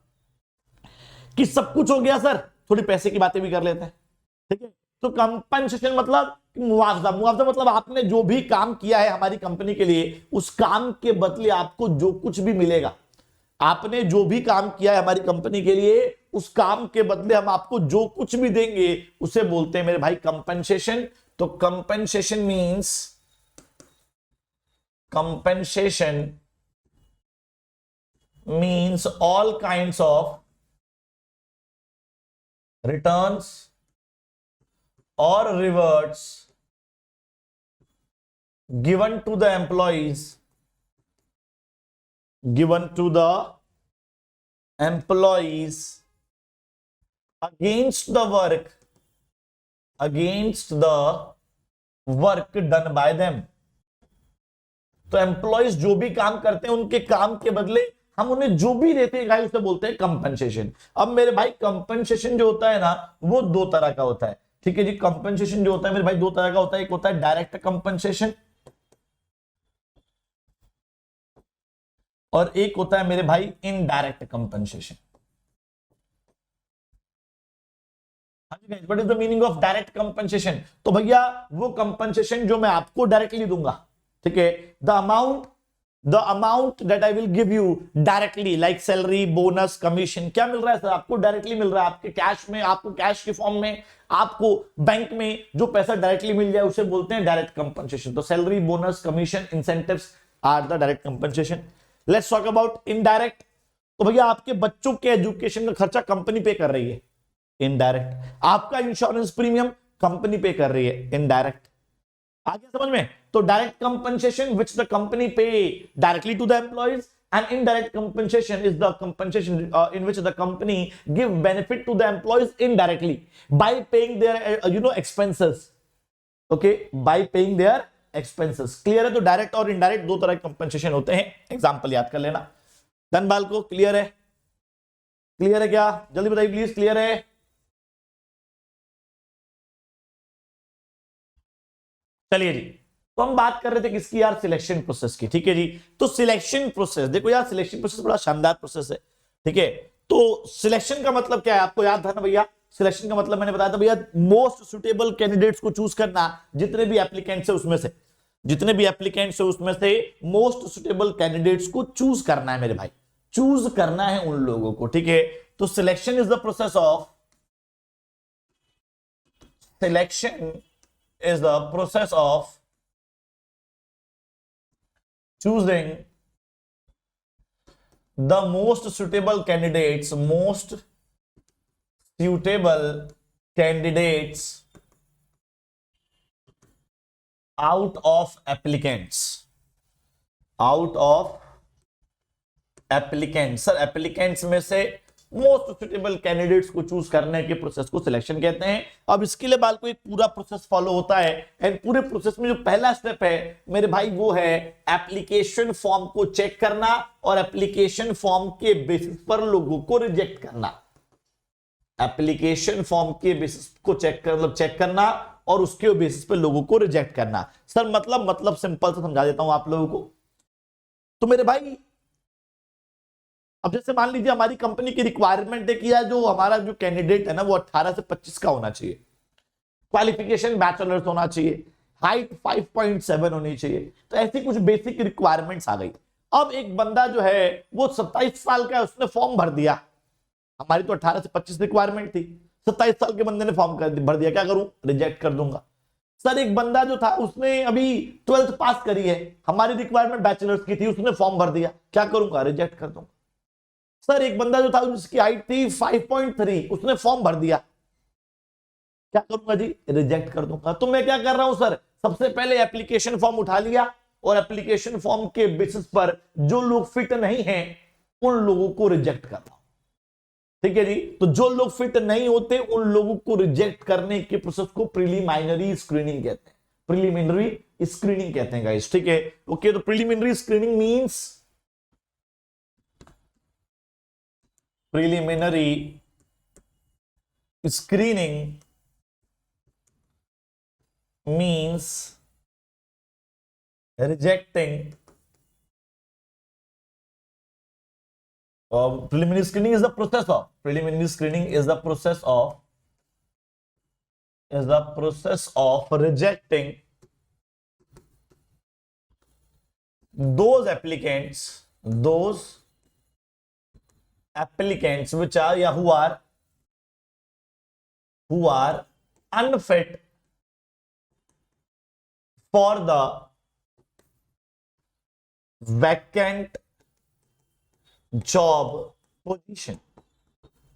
कि सब कुछ हो गया सर, थोड़ी पैसे की बातें भी कर लेते हैं, ठीक है। तो कंपनसेशन मतलब मुआवजा। मुआवजा मतलब आपने जो भी काम किया है हमारी कंपनी के लिए, उस काम के बदले आपको जो कुछ भी मिलेगा। आपने जो भी काम किया है हमारी कंपनी के लिए, उस काम के बदले हम आपको जो कुछ भी देंगे उसे बोलते हैं मेरे भाई कंपनसेशन। तो compensation means all kinds of returns or rewards given to the employees against the work done by them। तो एम्प्लॉइज जो भी काम करते हैं उनके काम के बदले हम उन्हें जो भी देते हैं गाइस उसे बोलते हैं कंपनसेशन। अब मेरे भाई कंपनसेशन जो होता है ना, वो दो तरह का होता है। ठीक है जी। कंपनसेशन जो होता है मेरे भाई दो तरह का होता है, एक होता है डायरेक्ट कंपनसेशन और एक होता है मेरे भाई indirect compensation. What is the meaning of direct compensation? तो भैया वो कंपनसेशन जो मैं आपको डायरेक्टली दूंगा, ठीक है, the amount that I will give you directly, like salary, bonus, commission, क्या मिल रहा है सर? आपको डायरेक्टली मिल रहा है, आपके कैश में, आपको कैश के फॉर्म में, आपको बैंक में जो पैसा डायरेक्टली मिल जाए उसे बोलते हैं डायरेक्ट कंपनसेशन। तो salary, bonus, commission, incentives are the direct compensation. Let's talk about indirect. तो भैया आपके बच्चों के एजुकेशन का खर्चा कंपनी पे कर रही है, इनडायरेक्ट। आपका इंश्योरेंस प्रीमियम कंपनी पे कर रही है, इनडायरेक्ट। आगे समझ में? तो direct compensation which the company pay directly to the employees, and indirect compensation is the compensation in which the company give benefit to the employees indirectly by paying their expenses, okay, by paying their expenses। Clear है? तो direct और indirect दो तरह के compensation होते हैं, example याद कर लेना। धनबाल को क्लियर है? क्लियर है क्या? जल्दी बताइए प्लीज, क्लियर है? चलिए जी, तो हम बात कर रहे थे किसकी यार? सिलेक्शन प्रोसेस की। ठीक है जी। तो सिलेक्शन प्रोसेस देखो यार, सिलेक्शन प्रोसेस बड़ा शानदार प्रोसेस है, ठीक है। तो सिलेक्शन का मतलब क्या है आपको याद था ना भैया? सिलेक्शन का मतलब मैंने बताया था भैया, मोस्ट सुटेबल कैंडिडेट्स को चूज करना, जितने भी एप्लीकेंट्स है उसमें से, जितने भी एप्लीकेंट्स है उसमें से मोस्ट सुटेबल कैंडिडेट्स को चूज करना है मेरे भाई, चूज करना है उन लोगों को, ठीक है। तो selection is the process of, selection is the process of choosing the most suitable candidates, most suitable candidates out of applicants, out of applicants। Sir applicants में से मोस्ट सुटेबल कैंडिडेट्स को चूज करने के प्रोसेस को selection कहते हैं। अब इसके लिए बाल को एक पूरा प्रोसेस फॉलो होता है, एंड पूरे प्रोसेस में जो पहला स्टेप है मेरे भाई वो है एप्लीकेशन फॉर्म को चेक करना और एप्लीकेशन फॉर्म के बेसिस पर लोगों को रिजेक्ट करना। एप्लीकेशन फॉर्म के बेसिस को चेक करना और उसके बेसिस पर लोगों को रिजेक्ट करना। सर मतलब सिंपल से समझा देता हूं आप लोगों को। तो मेरे भाई अब जैसे मान लीजिए हमारी कंपनी की रिक्वायरमेंट है कि यार जो हमारा जो कैंडिडेट है ना वो 18 से 25 का होना चाहिए, क्वालिफिकेशन बैचलर्स होना चाहिए, हाइट 5.7 होनी चाहिए। तो ऐसी कुछ बेसिक रिक्वायरमेंट्स आ गई। अब एक बंदा जो है वो 27 साल का है, उसने फॉर्म भर दिया। हमारी तो 18 से 25 रिक्वायरमेंट थी, 27 साल के बंदे ने फॉर्म भर दिया, क्या करूं? रिजेक्ट कर दूंगा। सर एक बंदा जो था उसने अभी 12th पास करी है, हमारी रिक्वायरमेंट बैचलर्स की थी, उसने फॉर्म भर दिया, क्या करूंगा? रिजेक्ट कर दूंगा। सर एक बंदा जो था उसकी हाइट थी 5.3, उसने फॉर्म भर दिया, क्या करूंगा जी? रिजेक्ट कर दूंगा। तो मैं क्या कर रहा हूं सर? सबसे पहले एप्लीकेशन फॉर्म उठा लिया और एप्लीकेशन फॉर्म के बेसिस पर जो लोग फिट नहीं हैं उन लोगों को रिजेक्ट कर रहा हूं, ठीक है जी। तो जो लोग फिट नहीं होते उन लोगों को रिजेक्ट करने के प्रोसेस को प्रिलिमिनरी स्क्रीनिंग कहते हैं, प्रिलिमिनरी स्क्रीनिंग कहते हैं गाइस, ठीक है। ओके, तो preliminary screening means, preliminary screening means rejecting, preliminary screening is the process of, preliminary screening is the process of rejecting those applicants which are who are unfit for the vacant job position,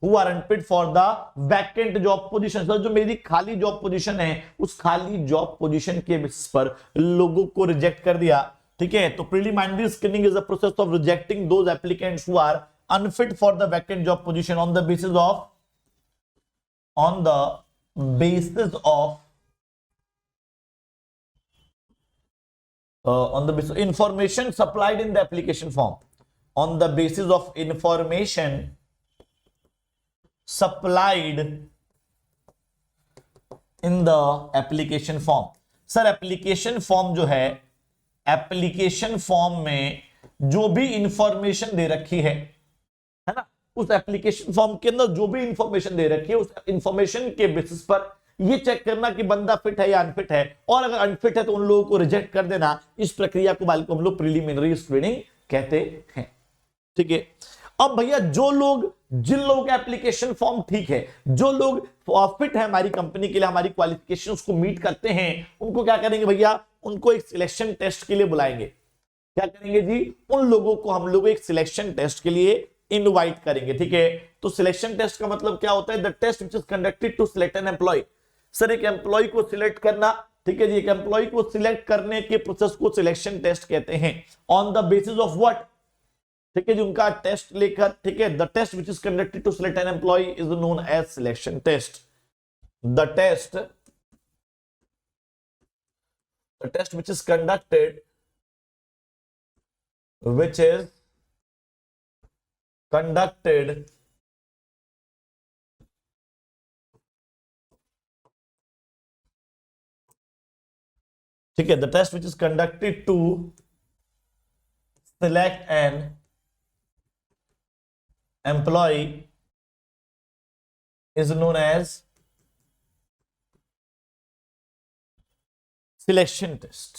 who are unfit for the vacant job position। Sir जो मेरी खाली job position है उस खाली job position के basis पर लोगों को रिजेक्ट कर दिया, ठीक है। तो preliminary screening is the process of rejecting those applicants who are unfit for the vacant job position on the basis of information supplied in the application form, on the basis of information supplied in the application form. Sir application form जो है, application form में जो भी information दे रखी है ना, उस application form के अंदर जो भी इंफॉर्मेशन दे रखी है उस इंफॉर्मेशन के बेसिस पर ये चेक करना कि बंदा फिट है या अनफिट है, और अगर अनफिट है तो उन लोगों को रिजेक्ट कर देना। इस प्रक्रिया को हम लोग प्रिलिमिनरी स्क्रीनिंग कहते हैं। ठीक है, अब भैया जो लोग, जिन लोगों का एप्लीकेशन फॉर्म ठीक है, जो लोग फिट है हमारी कंपनी के लिए, हमारी क्वालिफिकेशंस को मीट करते हैं, उनको क्या करेंगे भैया, उनको एक सिलेक्शन टेस्ट के लिए बुलाएंगे। क्या करेंगे जी, उन लोगों को हम लोग एक सिलेक्शन टेस्ट के लिए इनवाइट करेंगे। ठीक है, तो सिलेक्शन टेस्ट का मतलब क्या होता है, the test which is conducted to select an employee. Sir एक एम्प्लॉय को सिलेक्ट करना, ठीक है जी, एक एम्प्लॉय को सिलेक्ट करने के प्रोसेस को सिलेक्शन टेस्ट कहते हैं। On the basis of what, ठीक है जी, उनका टेस्ट लेकर, ठीक है, the test which is conducted to select an employee is known as selection test. The test which is conducted, which is conducted ठीक है, the test which is conducted to select an employee is known as selection test,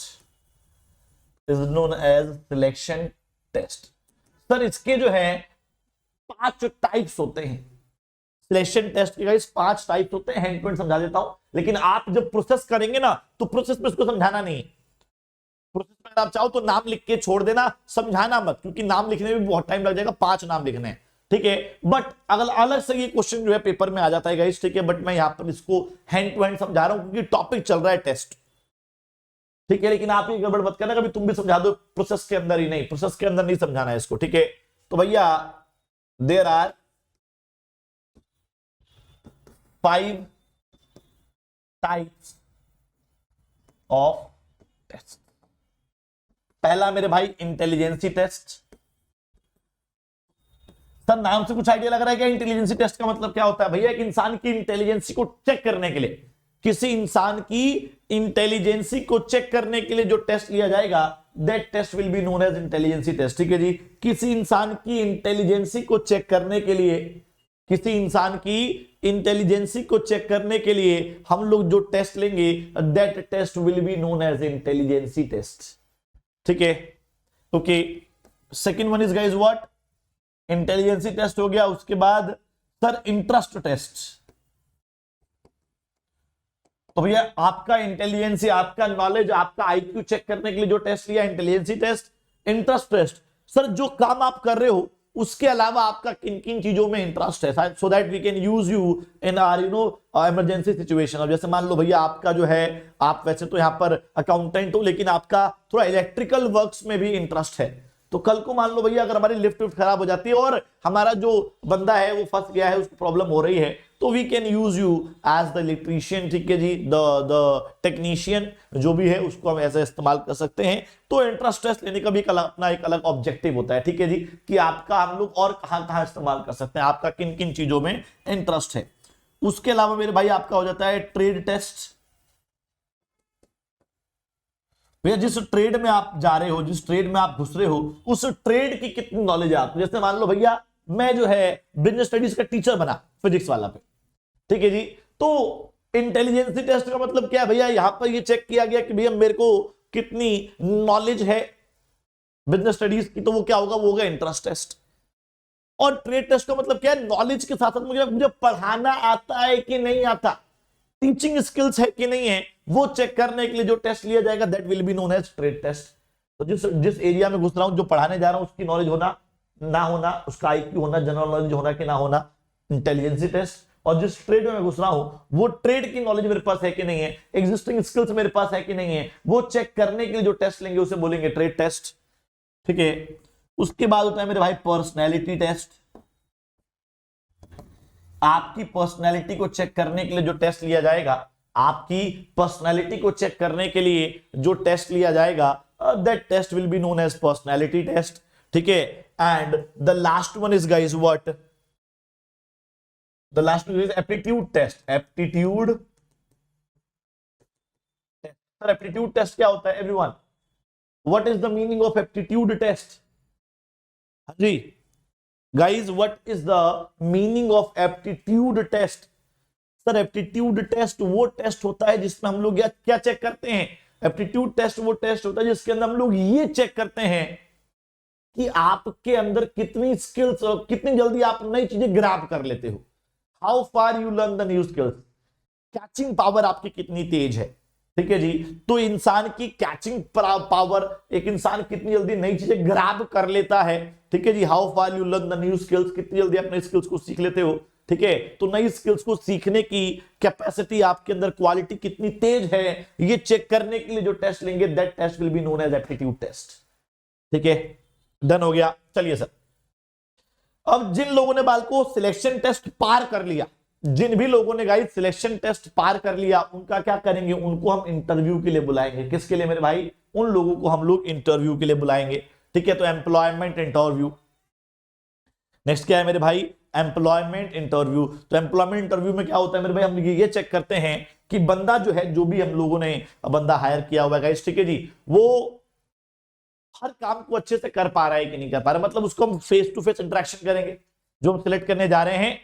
is known as selection test. Sir इसके जो है 5 types होते हैं selection test के, guys 5 types होते हैं। हैंड टू हैंड समझा देता हूं, लेकिन आप जब प्रोसेस करेंगे ना तो प्रोसेस में इसको समझाना नहीं है। प्रोसेस में आप चाहो तो नाम लिख के छोड़ देना, समझाना मत, क्योंकि नाम लिखने में भी बहुत टाइम लग जाएगा, 5 नाम लिखने हैं। ठीक है, बट अगर अलग से ये क्वेश्चन जो है पेपर में आ जाता है गाइस, ठीक है, बट मैं यहां पर इसको हैंड टू हैंड समझा रहा हूं क्योंकि टॉपिक चल रहा है टेस्ट। ठीक है, लेकिन आप ये गड़बड़ मत करना कभी तुम भी समझा दो प्रोसेस के अंदर ही, नहीं, प्रोसेस के अंदर नहीं समझाना है इसको। ठीक है, तो भैया there are 5 types of test. पहला मेरे भाई इंटेलिजेंसी टेस्ट। सर नाम से कुछ आइडिया लग रहा है क्या? इंटेलिजेंसी टेस्ट का मतलब क्या होता है भैया? एक इंसान की इंटेलिजेंसी को चेक करने के लिए, किसी इंसान की इंटेलिजेंसी को चेक करने के लिए जो टेस्ट लिया जाएगा, that test will be known as intelligence test. ठीक है जी, किसी इंसान की इंटेलिजेंसी को चेक करने के लिए, किसी इंसान की इंटेलिजेंसी को चेक करने के लिए हम लोग जो टेस्ट लेंगे, that test will be known as intelligence test. ठीक है, okay. Second one is guys what? Intelligence test हो गया। उसके बाद सर इंटरेस्ट टेस्ट। तो भैया आपका इंटेलिजेंसी, आपका नॉलेज, आपका आईक्यू चेक करने के लिए जो टेस्ट लिया, intelligence test. Interest test, sir जो काम आप कर रहे हो उसके अलावा आपका किन किन चीजों में इंटरेस्ट है, so that we can use you in our emergency situation. अब जैसे मान लो भैया आपका जो है, आप वैसे तो यहाँ पर अकाउंटेंट हो, लेकिन आपका थोड़ा इलेक्ट्रिकल वर्क्स में भी इंटरेस्ट है, तो कल को मान लो भैया अगर हमारी लिफ्ट खराब हो जाती है और हमारा जो बंदा है वो फंस गया है, उसको प्रॉब्लम हो रही है, तो we can use you as the electrician. ठीक है जी, द टेक्नीशियन जो भी है उसको हम ऐसे इस्तेमाल कर सकते हैं। तो इंटरेस्ट टेस्ट लेने का भी अपना एक अलग ऑब्जेक्टिव होता है। ठीक है जी, कि आपका हम लोग और कहां कहां इस्तेमाल कर सकते हैं, आपका किन किन चीजों में इंटरेस्ट है। उसके अलावा मेरे भाई आपका हो जाता है ट्रेड टेस्ट। भैया जिस ट्रेड में आप जा रहे हो, जिस ट्रेड में आप घुस रहे हो, उस ट्रेड की कितनी नॉलेज है आपको। जैसे मान लो भैया मैं जो है बिजनेस स्टडीज का टीचर बना फिजिक्स वाला पे, ठीक है जी, तो इंटेलिजेंसी टेस्ट का मतलब क्या है भैया? यहां पर ये चेक किया गया कि भैया मेरे को कितनी नॉलेज है बिजनेस स्टडीज की, तो वो क्या होगा? वो होगा इंटरेस्ट टेस्ट। और ट्रेड टेस्ट का मतलब क्या है? नॉलेज के साथ साथ मुझे पढ़ाना आता है कि नहीं आता, टीचिंग स्किल्स है कि नहीं है, वो चेक करने के लिए जो टेस्ट लिया जाएगा, that will be known as trade test. तो जिस एरिया में घुस रहा हूं, जो पढ़ाने जा रहा हूं, उसकी नॉलेज होना ना होना, उसका आईक्यू होना, जनरल नॉलेज होना कि ना होना, इंटेलिजेंसी टेस्ट। और जिस ट्रेड में मैं घुस रहा हूं वो ट्रेड की नॉलेज मेरे पास है कि नहीं है, एग्जिस्टिंग स्किल्स मेरे पास है कि नहीं है, वो चेक करने के लिए जो टेस्ट लेंगे उसे बोलेंगे ट्रेड टेस्ट। ठीक है, उसके बाद होता है मेरे भाई पर्सनैलिटी टेस्ट। आपकी पर्सनैलिटी को चेक करने के लिए जो टेस्ट लिया जाएगा, आपकी पर्सनैलिटी को चेक करने के लिए जो टेस्ट लिया जाएगा, that test will be known as personality test. ठीक है, and the last one is guys what? The last one is aptitude test. Aptitude sir aptitude test क्या होता है everyone? What is the meaning of aptitude test? हाँ जी guys, what is the meaning of aptitude test? Sir aptitude test वो test होता है जिसमें हम लोग क्या चेक करते हैं? एप्टीट्यूड टेस्ट वो टेस्ट होता है जिसके अंदर हम लोग ये चेक करते हैं कि आपके अंदर कितनी स्किल्स और कितनी जल्दी आप नई चीजें ग्रैब कर लेते हो। How far you learn the new skills, catching power आपकी कितनी तेज है। ठीक है जी, तो इंसान की कैचिंग पावर, एक इंसान कितनी जल्दी नई चीजें ग्रैब कर लेता है। ठीक है जी, how far you learn the new skills, कितनी जल्दी आप नई स्किल्स को सीख लेते हो। ठीक है, तो नई स्किल्स को सीखने की कैपेसिटी आपके अंदर, क्वालिटी कितनी तेज है, ये चेक करने के लिए जो टेस्ट लेंगे, that test will be known as aptitude test. ठीक है, डन हो गया। चलिए सर, अब जिन लोगों ने बाल को सिलेक्शन टेस्ट पार कर लिया, जिन भी लोगों ने गाइस सिलेक्शन टेस्ट पार कर लिया, उनका क्या करेंगे? उनको हम इंटरव्यू के लिए बुलाएंगे। किसके लिए मेरे भाई? उन लोगों को हम लोग इंटरव्यू के लिए बुलाएंगे। ठीक है, तो एम्प्लॉयमेंट इंटरव्यू। नेक्स्ट क्या है मेरे भाई? Employment interview. तो एम्प्लॉयमेंट इंटरव्यू में क्या होता है मेरे भाई? हम ये चेक करते हैं कि बंदा जो है, जो भी हम लोगों ने बंदा हायर किया हुआ है गाइस, ठीक है जी, वो हर काम को अच्छे से कर पा रहा है कि नहीं कर पा रहा है। मतलब उसको हम फेस टू फेस इंटरेक्शन करेंगे, जो हम सिलेक्ट करने जा रहे हैं।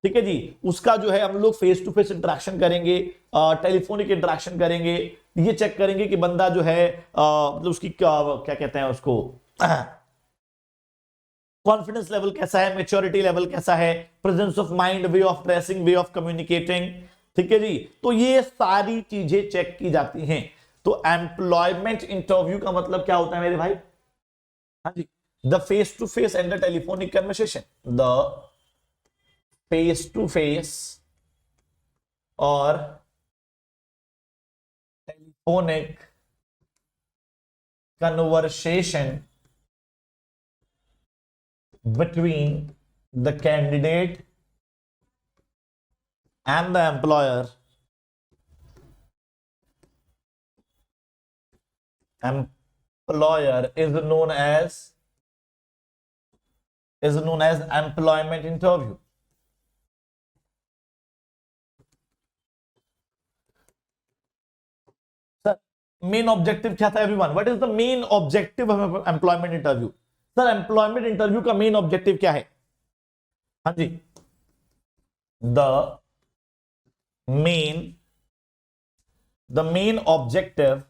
ठीक है जी, उसका जो है हम लोग फेस टू फेस इंटरेक्शन करेंगे, टेलीफोनिक इंटरेक्शन करेंगे, ये चेक करेंगे कि बंदा जो है मतलब उसकी क्या कहते हैं उसको, कॉन्फिडेंस लेवल कैसा है, मेच्योरिटी लेवल कैसा है, presence of mind, way of dressing, way of communicating. ठीक है जी, तो ये सारी चीजें चेक की जाती हैं। तो एम्प्लॉयमेंट इंटरव्यू का मतलब क्या होता है मेरे भाई? हाँ जी, the face to face and the telephonic conversation, the face to face और telephonic conversation between the candidate and the employer. Employer is known as employment interview. Sir, main objective क्या था everyone? What is the main objective of employment interview? Sir employment interview का main objective क्या है? हाँ जी, the main objective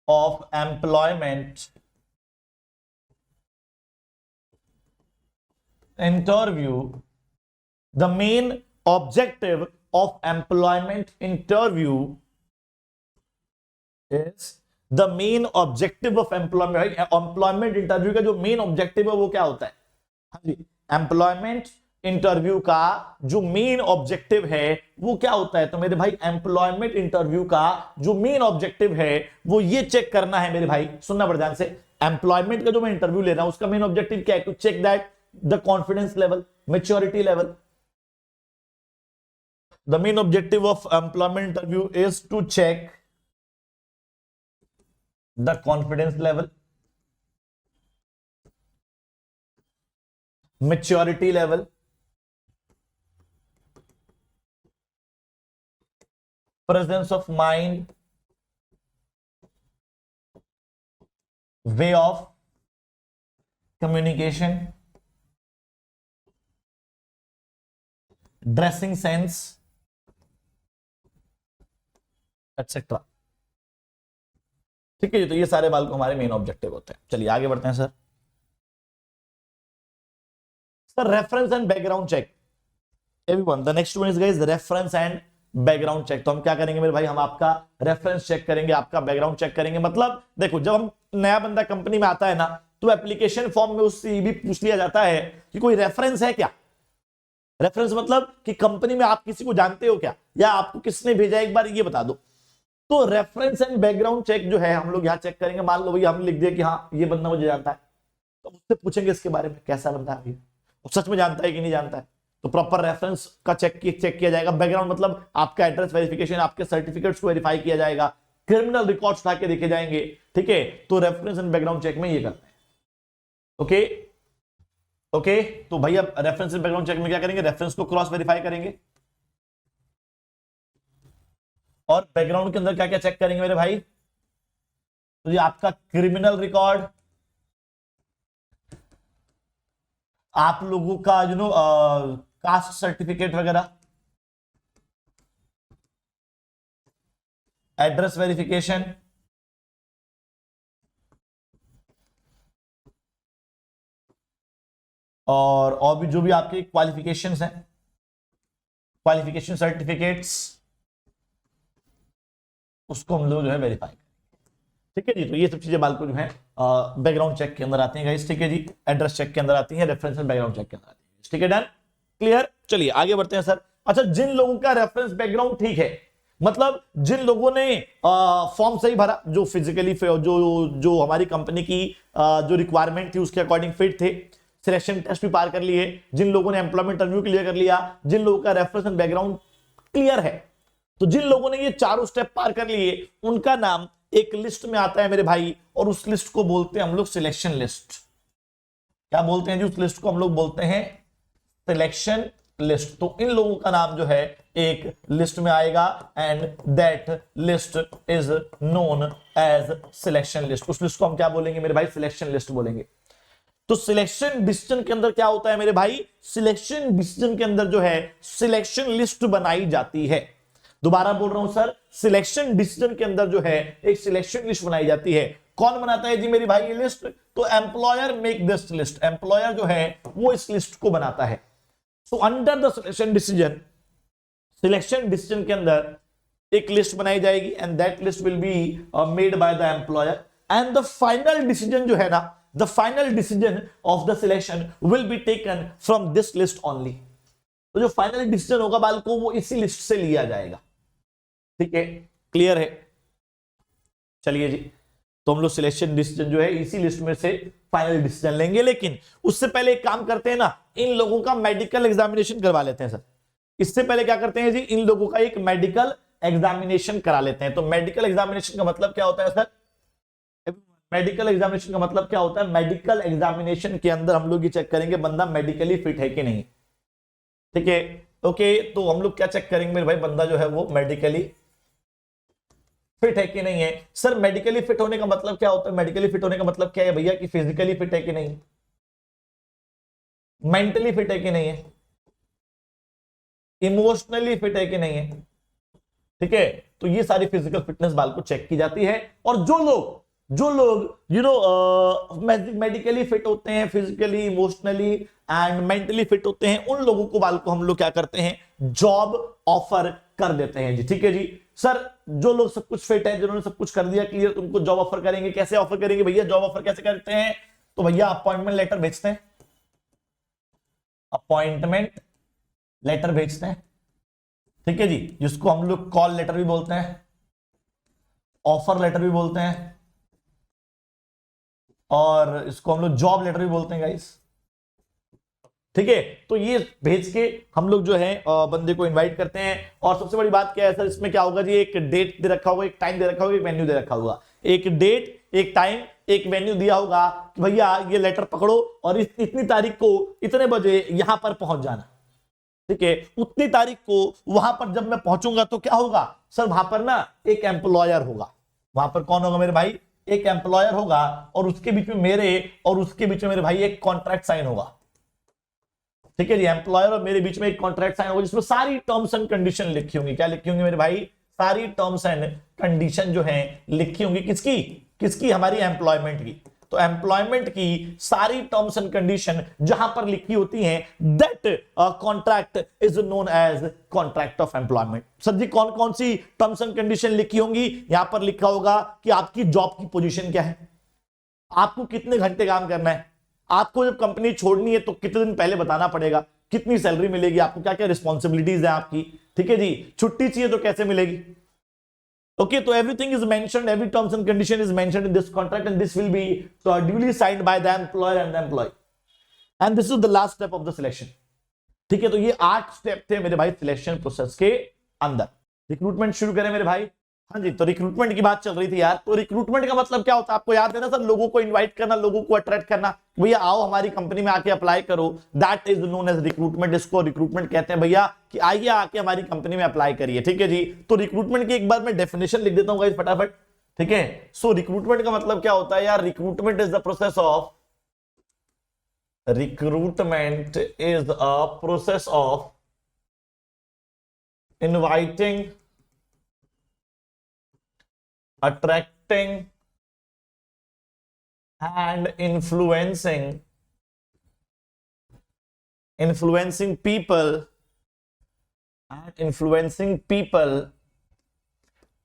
of employment interview, the main objective of employment interview is the main objective of employment. Employment interview का जो main objective है वो क्या होता है? हाँ जी, एम्प्लॉयमेंट इंटरव्यू का जो मेन ऑब्जेक्टिव है वो क्या होता है? तो मेरे भाई एम्प्लॉयमेंट इंटरव्यू का जो मेन ऑब्जेक्टिव है वो ये चेक करना है मेरे भाई, सुनना पड़ ध्यान से। एम्प्लॉयमेंट का जो मैं इंटरव्यू ले रहा हूं उसका मेन ऑब्जेक्टिव क्या है? To check that the confidence level, maturity level. The main objective of employment interview is to check the confidence level, maturity level, presence of mind, way of communication, dressing sense, etc. ठीक है जी, तो ये सारे बाल को हमारे main objective होते हैं। चलिए आगे बढ़ते हैं sir. Sir reference and background check, everyone the next one is guys reference and background check. तो हम क्या करेंगे मेरे भाई? हम आपका रेफरेंस चेक करेंगे, आपका बैकग्राउंड चेक करेंगे। मतलब देखो, जब हम नया बंदा कंपनी में आता है ना, तो एप्लीकेशन फॉर्म में उससे भी पूछ लिया जाता है कि कोई रेफरेंस है क्या। रेफरेंस मतलब कि कंपनी में आप किसी को जानते हो क्या, या आपको किसने भेजा, एक बार ये बता दो। तो रेफरेंस एंड बैकग्राउंड चेक जो है हम लोग यहाँ चेक करेंगे। मान लो भैया हम लिख दिया कि हाँ ये बंदा मुझे जानता है, तो उससे पूछेंगे इसके बारे में, कैसा बंदा है, वो सच में जानता है कि नहीं जानता है। तो प्रॉपर रेफरेंस का चेक किया जाएगा। बैकग्राउंड मतलब आपका एड्रेस वेरिफिकेशन, आपके सर्टिफिकेट्स को वेरीफाई किया जाएगा, क्रिमिनल रिकॉर्ड्स उठा के देखे जाएंगे। ठीक है, तो रेफरेंस एंड बैकग्राउंड चेक में ये करते हैं। ओके ओके, तो भैया रेफरेंस एंड बैकग्राउंड चेक में क्या करेंगे? रेफरेंस को क्रॉस वेरीफाई करेंगे, और बैकग्राउंड के अंदर क्या क्या चेक करेंगे मेरे भाई? तो ये आपका क्रिमिनल रिकॉर्ड, आप लोगों का कास्ट सर्टिफिकेट वगैरह, एड्रेस वेरिफिकेशन, और भी जो भी आपके क्वालिफिकेशंस हैं, क्वालिफिकेशन सर्टिफिकेट्स, उसको हम लोग जो है वेरीफाई करेंगे। ठीक है जी, तो ये सब चीजें बाल को जो है बैकग्राउंड चेक के अंदर आती हैं गाइस। ठीक है जी, एड्रेस चेक के अंदर आती है, रेफरेंस बैकग्राउंड चेक के अंदर आती है। ठीक है, डन, क्लियर। चलिए आगे बढ़ते हैं सर। अच्छा, जिन लोगों का रेफरेंस बैकग्राउंड ठीक है, मतलब जिन लोगों ने फॉर्म सही भरा, जो फिजिकली जो हमारी कंपनी की जो रिक्वायरमेंट थी उसके अकॉर्डिंग फिट थे, सिलेक्शन टेस्ट भी पार कर लिए, जिन लोगों ने एम्प्लॉयमेंट इंटरव्यू क्लियर कर लिया, जिन लोगों का रेफरेंस एंड बैकग्राउंड क्लियर है, तो जिन लोगों ने ये चारों स्टेप पार कर लिए, उनका नाम एक लिस्ट में आता है मेरे भाई, और उस लिस्ट को बोलते हैं हम लोग सिलेक्शन लिस्ट। क्या बोलते हैं जी? उस लिस्ट को हम लोग बोलते हैं सिलेक्शन लिस्ट। तो इन लोगों का नाम जो है एक लिस्ट में आएगा, and that list is known as selection list. उस लिस्ट को हम क्या बोलेंगे मेरे भाई? सिलेक्शन लिस्ट बोलेंगे। तो सिलेक्शन डिसीजन के अंदर क्या होता है मेरे भाई? सिलेक्शन डिसीजन के अंदर जो है सिलेक्शन लिस्ट बनाई जाती है। दोबारा बोल रहा हूं सर, सिलेक्शन डिसीजन के अंदर जो है एक सिलेक्शन लिस्ट बनाई जाती है। कौन बनाता है जी मेरी भाई ये लिस्ट? तो employer make this list, employer जो है वो इस लिस्ट को बनाता है। So under the selection decision, selection decision के अंदर एक लिस्ट बनाई जाएगी, and that list will be made by the employer, and the final decision जो है ना, the final decision of the selection will be taken from this list only. तो जो फाइनल डिसीजन होगा बाल को, वो इसी लिस्ट से लिया जाएगा। ठीक है, क्लियर है? चलिए जी, तो हम लोग सिलेक्शन डिसीजन जो है इसी लिस्ट में से फाइनल डिसीजन लेंगे, लेकिन उससे पहले एक काम करते हैं ना, इन लोगों का मेडिकल एग्जामिनेशन करवा लेते हैं सर। इससे पहले क्या करते हैं जी? इन लोगों का एक मेडिकल एग्जामिनेशन करा लेते हैं। तो मेडिकल एग्जामिनेशन का मतलब क्या होता है सर? मेडिकल एग्जामिनेशन का मतलब क्या होता है? मेडिकल एग्जामिनेशन के अंदर हम लोग ये चेक करेंगे बंदा मेडिकली फिट है कि नहीं। ठीक है, ओके। तो हम लोग क्या चेक करेंगे मेरे भाई? बंदा जो है वो मेडिकली फिट है कि नहीं है। सर मेडिकली फिट होने का मतलब क्या होता है? मेडिकली फिट होने का मतलब क्या है भैया? कि फिजिकली फिट है कि नहीं, मेंटली फिट है कि नहीं है, इमोशनली फिट है कि नहीं है। ठीक है, तो ये सारी फिजिकल फिटनेस बाल को चेक की जाती है। और जो लोग मेडिकली फिट होते हैं, physically, emotionally and mentally fit होते हैं, उन लोगों को बाल को हम लोग क्या करते हैं? जॉब ऑफर कर देते हैं जी। ठीक है जी। सर जो लोग सब कुछ फिट है, जिन्होंने सब कुछ कर दिया क्लियर, तो उनको जॉब ऑफर करेंगे। कैसे ऑफर करेंगे भैया? जॉब ऑफर कैसे करते हैं? तो भैया अपॉइंटमेंट लेटर भेजते हैं, अपॉइंटमेंट लेटर भेजते हैं। ठीक है जी, जिसको हम लोग कॉल लेटर भी बोलते हैं, ऑफर लेटर भी बोलते हैं, और इसको हम लोग जॉब लेटर भी बोलते हैं गाइस। ठीक है, तो ये भेज के हम लोग जो है बंदे को इनवाइट करते हैं। और सबसे बड़ी बात क्या है सर? इसमें क्या होगा जी? एक डेट दे रखा होगा, एक टाइम दे रखा होगा, एक वेन्यू दे रखा होगा। एक डेट, एक टाइम, एक वेन्यू दिया होगा कि भैया ये लेटर पकड़ो और इतनी तारीख को इतने बजे यहां पर पहुंच जाना। ठीक है, उतनी तारीख को वहां पर जब मैं पहुंचूंगा तो क्या होगा सर? वहां पर ना एक एम्प्लॉयर होगा। वहां पर कौन होगा मेरे भाई? एक एम्प्लॉयर होगा, और उसके बीच में मेरे और उसके बीच में मेरे भाई एक कॉन्ट्रैक्ट साइन होगा। ठीक है जी, एम्प्लॉयर और मेरे बीच में एक कॉन्ट्रैक्ट साइन होगा, जिसमें सारी टर्म्स एंड कंडीशन लिखी होंगी। क्या लिखी होंगी मेरे भाई? सारी टर्म्स एंड कंडीशन जो है लिखी होंगी। किसकी? हमारी एम्प्लॉयमेंट की। तो एम्प्लॉयमेंट की सारी टर्म्स एंड कंडीशन जहां पर लिखी होती हैं, that contract is known as contract of employment. Sir जी कौन कौन सी टर्म्स एंड कंडीशन लिखी होंगी? यहां पर लिखा होगा कि आपकी जॉब की पोजीशन क्या है, आपको कितने घंटे काम करना है, आपको जब कंपनी छोड़नी है तो कितने दिन पहले बताना पड़ेगा, कितनी सैलरी मिलेगी आपको, क्या क्या रिस्पॉन्सिबिलिटीज है आपकी। ठीक है जी, छुट्टी चाहिए तो कैसे मिलेगी। Okay, so everything is mentioned, every terms and condition is mentioned in this contract, and this will be duly signed by the employer and the employee. And this is the last step of the selection. ठीक है, तो ये 8 step थे मेरे भाई selection process के अंदर। Recruitment शुरू करें मेरे भाई। हाँ जी, तो रिक्रूटमेंट की बात चल रही थी यार। तो रिक्रूटमेंट का मतलब क्या होता है आपको याद है ना सर, लोगों को इनवाइट करना, लोगों को अट्रैक्ट करना, भैया आओ हमारी कंपनी में आके अप्लाई करो, that is known as recruitment. इसको रिक्रूटमेंट कहते हैं भैया कि आइए आके हमारी कंपनी में अप्लाई करिए, ठीक है जी। तो रिक्रूटमेंट की एक बार मैं डेफिनेशन लिख देता हूँ फटाफट, ठीक है। सो रिक्रूटमेंट का मतलब क्या होता है यार, recruitment is the process of, recruitment is a process of inviting, attracting and influencing people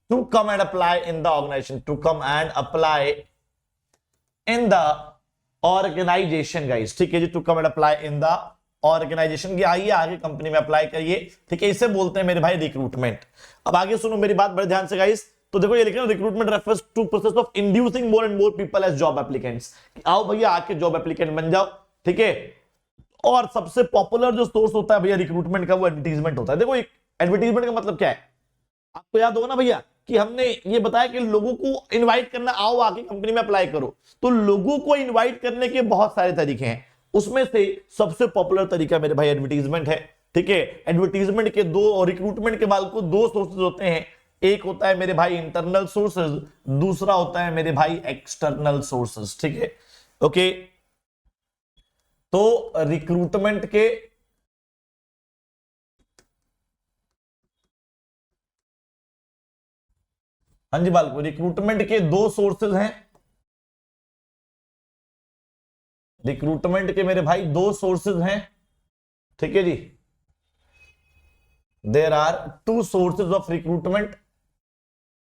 to come and apply in the organization, to come and apply in the organization guys, ठीक है जी। to come and apply in the organization की आइए आगे company में apply करिए, ठीक है। इसे बोलते हैं मेरे भाई रिक्रूटमेंट। अब आगे सुनो मेरी बात बड़े ध्यान से गाइस। तो देखो ये लिखा है recruitment refers to process of inducing more and more people as job applicants, आओ भैया आके जॉब एप्लीकेंट बन जाओ, ठीक है। और सबसे पॉपुलर जो सोर्स होता है भैया रिक्रूटमेंट का, वो एडवर्टीजमेंट होता है। देखो एडवर्टीजमेंट का मतलब क्या है, आपको याद होगा ना भैया कि हमने ये बताया कि लोगों को इनवाइट करना, आओ आके कंपनी में अप्लाई करो। तो लोगों को इनवाइट करने के बहुत सारे तरीके हैं, उसमें से सबसे पॉपुलर तरीका मेरे भाई एडवर्टीजमेंट है, ठीक है। एडवर्टीजमेंट के दो और रिक्रूटमेंट के बाद को दो सोर्सेज होते हैं, एक होता है मेरे भाई इंटरनल सोर्सेज, दूसरा होता है मेरे भाई एक्सटर्नल सोर्सेज, ठीक है। ओके, तो रिक्रूटमेंट के हाँ जी बालको, रिक्रूटमेंट के दो सोर्सेज हैं, रिक्रूटमेंट के मेरे भाई दो सोर्सेज हैं, ठीक है जी। There are two sources of recruitment.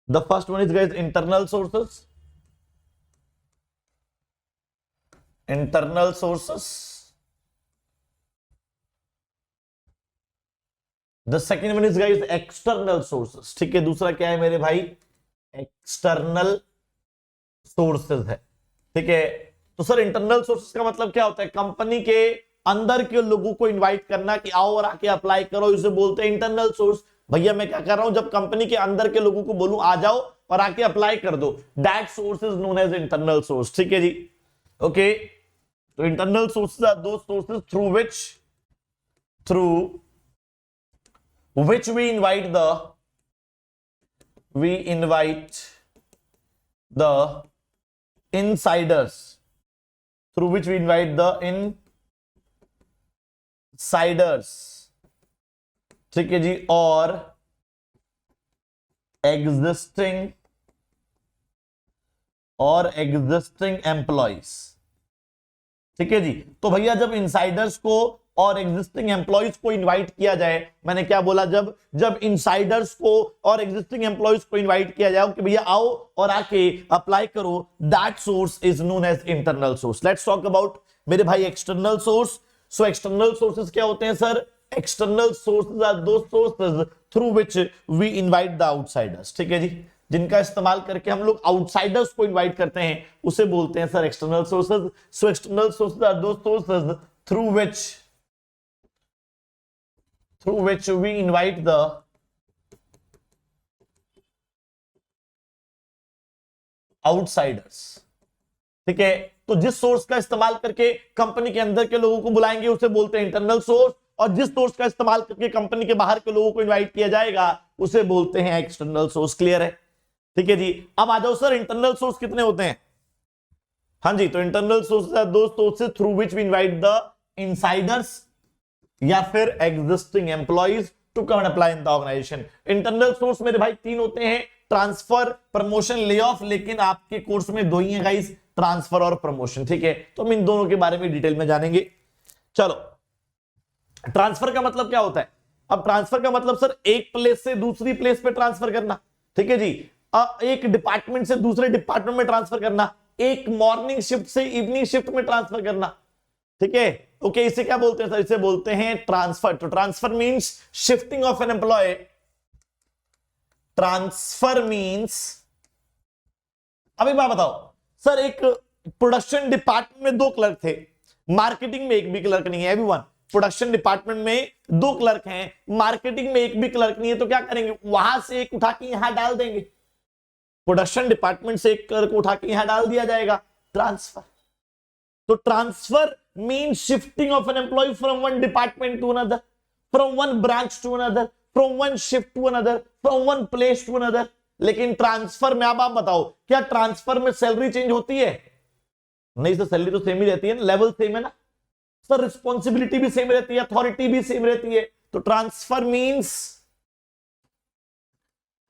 The first one is guys internal sources, internal sources. The second one is guys external sources, ठीक है। दूसरा क्या है मेरे भाई, एक्सटर्नल सोर्सेज है, ठीक है। तो सर इंटरनल सोर्सेज का मतलब क्या होता है, कंपनी के अंदर के लोगों को इनवाइट करना कि आओ और आके अप्लाई करो, इसे बोलते हैं इंटरनल सोर्स। भैया मैं क्या कर रहा हूं, जब कंपनी के अंदर के लोगों को बोलूं आ जाओ और आके अप्लाई कर दो, that source is known as internal source, ठीक है जी। ओके, तो internal sources are those sources through which we invite the insiders, through which we invite the insiders, ठीक है जी, और existing एम्प्लॉइज, ठीक है जी। तो भैया जब इनसाइडर्स को और एग्जिस्टिंग एम्प्लॉइज को इनवाइट किया जाए, मैंने क्या बोला, जब इनसाइडर्स को और एग्जिस्टिंग एम्प्लॉइज को इनवाइट किया जाए कि भैया आओ और आके अप्लाई करो, that source is known as internal source. Let's talk about मेरे भाई external source. So external sources क्या होते हैं sir, external sources are those sources through which we invite the outsiders, ठीक है जी। जिनका इस्तेमाल करके हम लोग आउटसाइडर्स को इनवाइट करते हैं, उसे बोलते हैं sir external sources. So external sources are those sources through which we invite the outsiders, ठीक है। तो जिस सोर्स का इस्तेमाल करके कंपनी के अंदर के लोगों को बुलाएंगे उसे बोलते हैं इंटरनल सोर्स, और जिस सोर्स का इस्तेमाल करके कंपनी के बाहर के लोगों को इनवाइट किया जाएगा उसे बोलते हैं एक्सटर्नल सोर्स। क्लियर है, ठीक है जी। अब आ जाओ सर, इंटरनल सोर्स कितने होते हैं। हाँ जी, तो internal sources are those sources through which we invite the insiders या फिर existing employees to come and apply in the organisation. Internal source मेरे भाई तीन होते हैं, ट्रांसफर, प्रमोशन, ले ऑफ, लेकिन आपके कोर्स में दो ही है गाइस, ट्रांसफर और प्रमोशन, ठीक है। तो हम इन दोनों के बारे में डिटेल में जानेंगे। चलो, ट्रांसफर का मतलब क्या होता है। अब ट्रांसफर का मतलब सर एक प्लेस से दूसरी प्लेस पे ट्रांसफर करना, ठीक है जी। एक डिपार्टमेंट से दूसरे डिपार्टमेंट में ट्रांसफर करना, एक मॉर्निंग शिफ्ट से इवनिंग शिफ्ट में ट्रांसफर करना, ठीक है। ओके, इसे क्या बोलते हैं सर, इसे बोलते हैं ट्रांसफर। तो transfer means shifting of an employee, transfer means, अभी बात बताओ सर, एक प्रोडक्शन डिपार्टमेंट में दो क्लर्क थे, मार्केटिंग में एक भी क्लर्क नहीं है। एवरीवन, प्रोडक्शन डिपार्टमेंट में दो क्लर्क हैं, मार्केटिंग में एक भी क्लर्क नहीं है, तो क्या करेंगे, वहां से एक उठा के यहां डाल देंगे, प्रोडक्शन डिपार्टमेंट से एक क्लर्क उठा के यहां डाल दिया जाएगा, ट्रांसफर। तो transfer mean shifting of an employee from one department to another, from one branch to another, from one shift to another, from one place to another. लेकिन ट्रांसफर में अब आप बताओ, क्या ट्रांसफर में सैलरी चेंज होती है? नहीं सर, सैलरी तो सेम ही रहती है ना, लेवल सेम है ना सर, रिस्पॉन्सिबिलिटी भी सेम रहती है, अथॉरिटी भी सेम रहती है। तो transfer means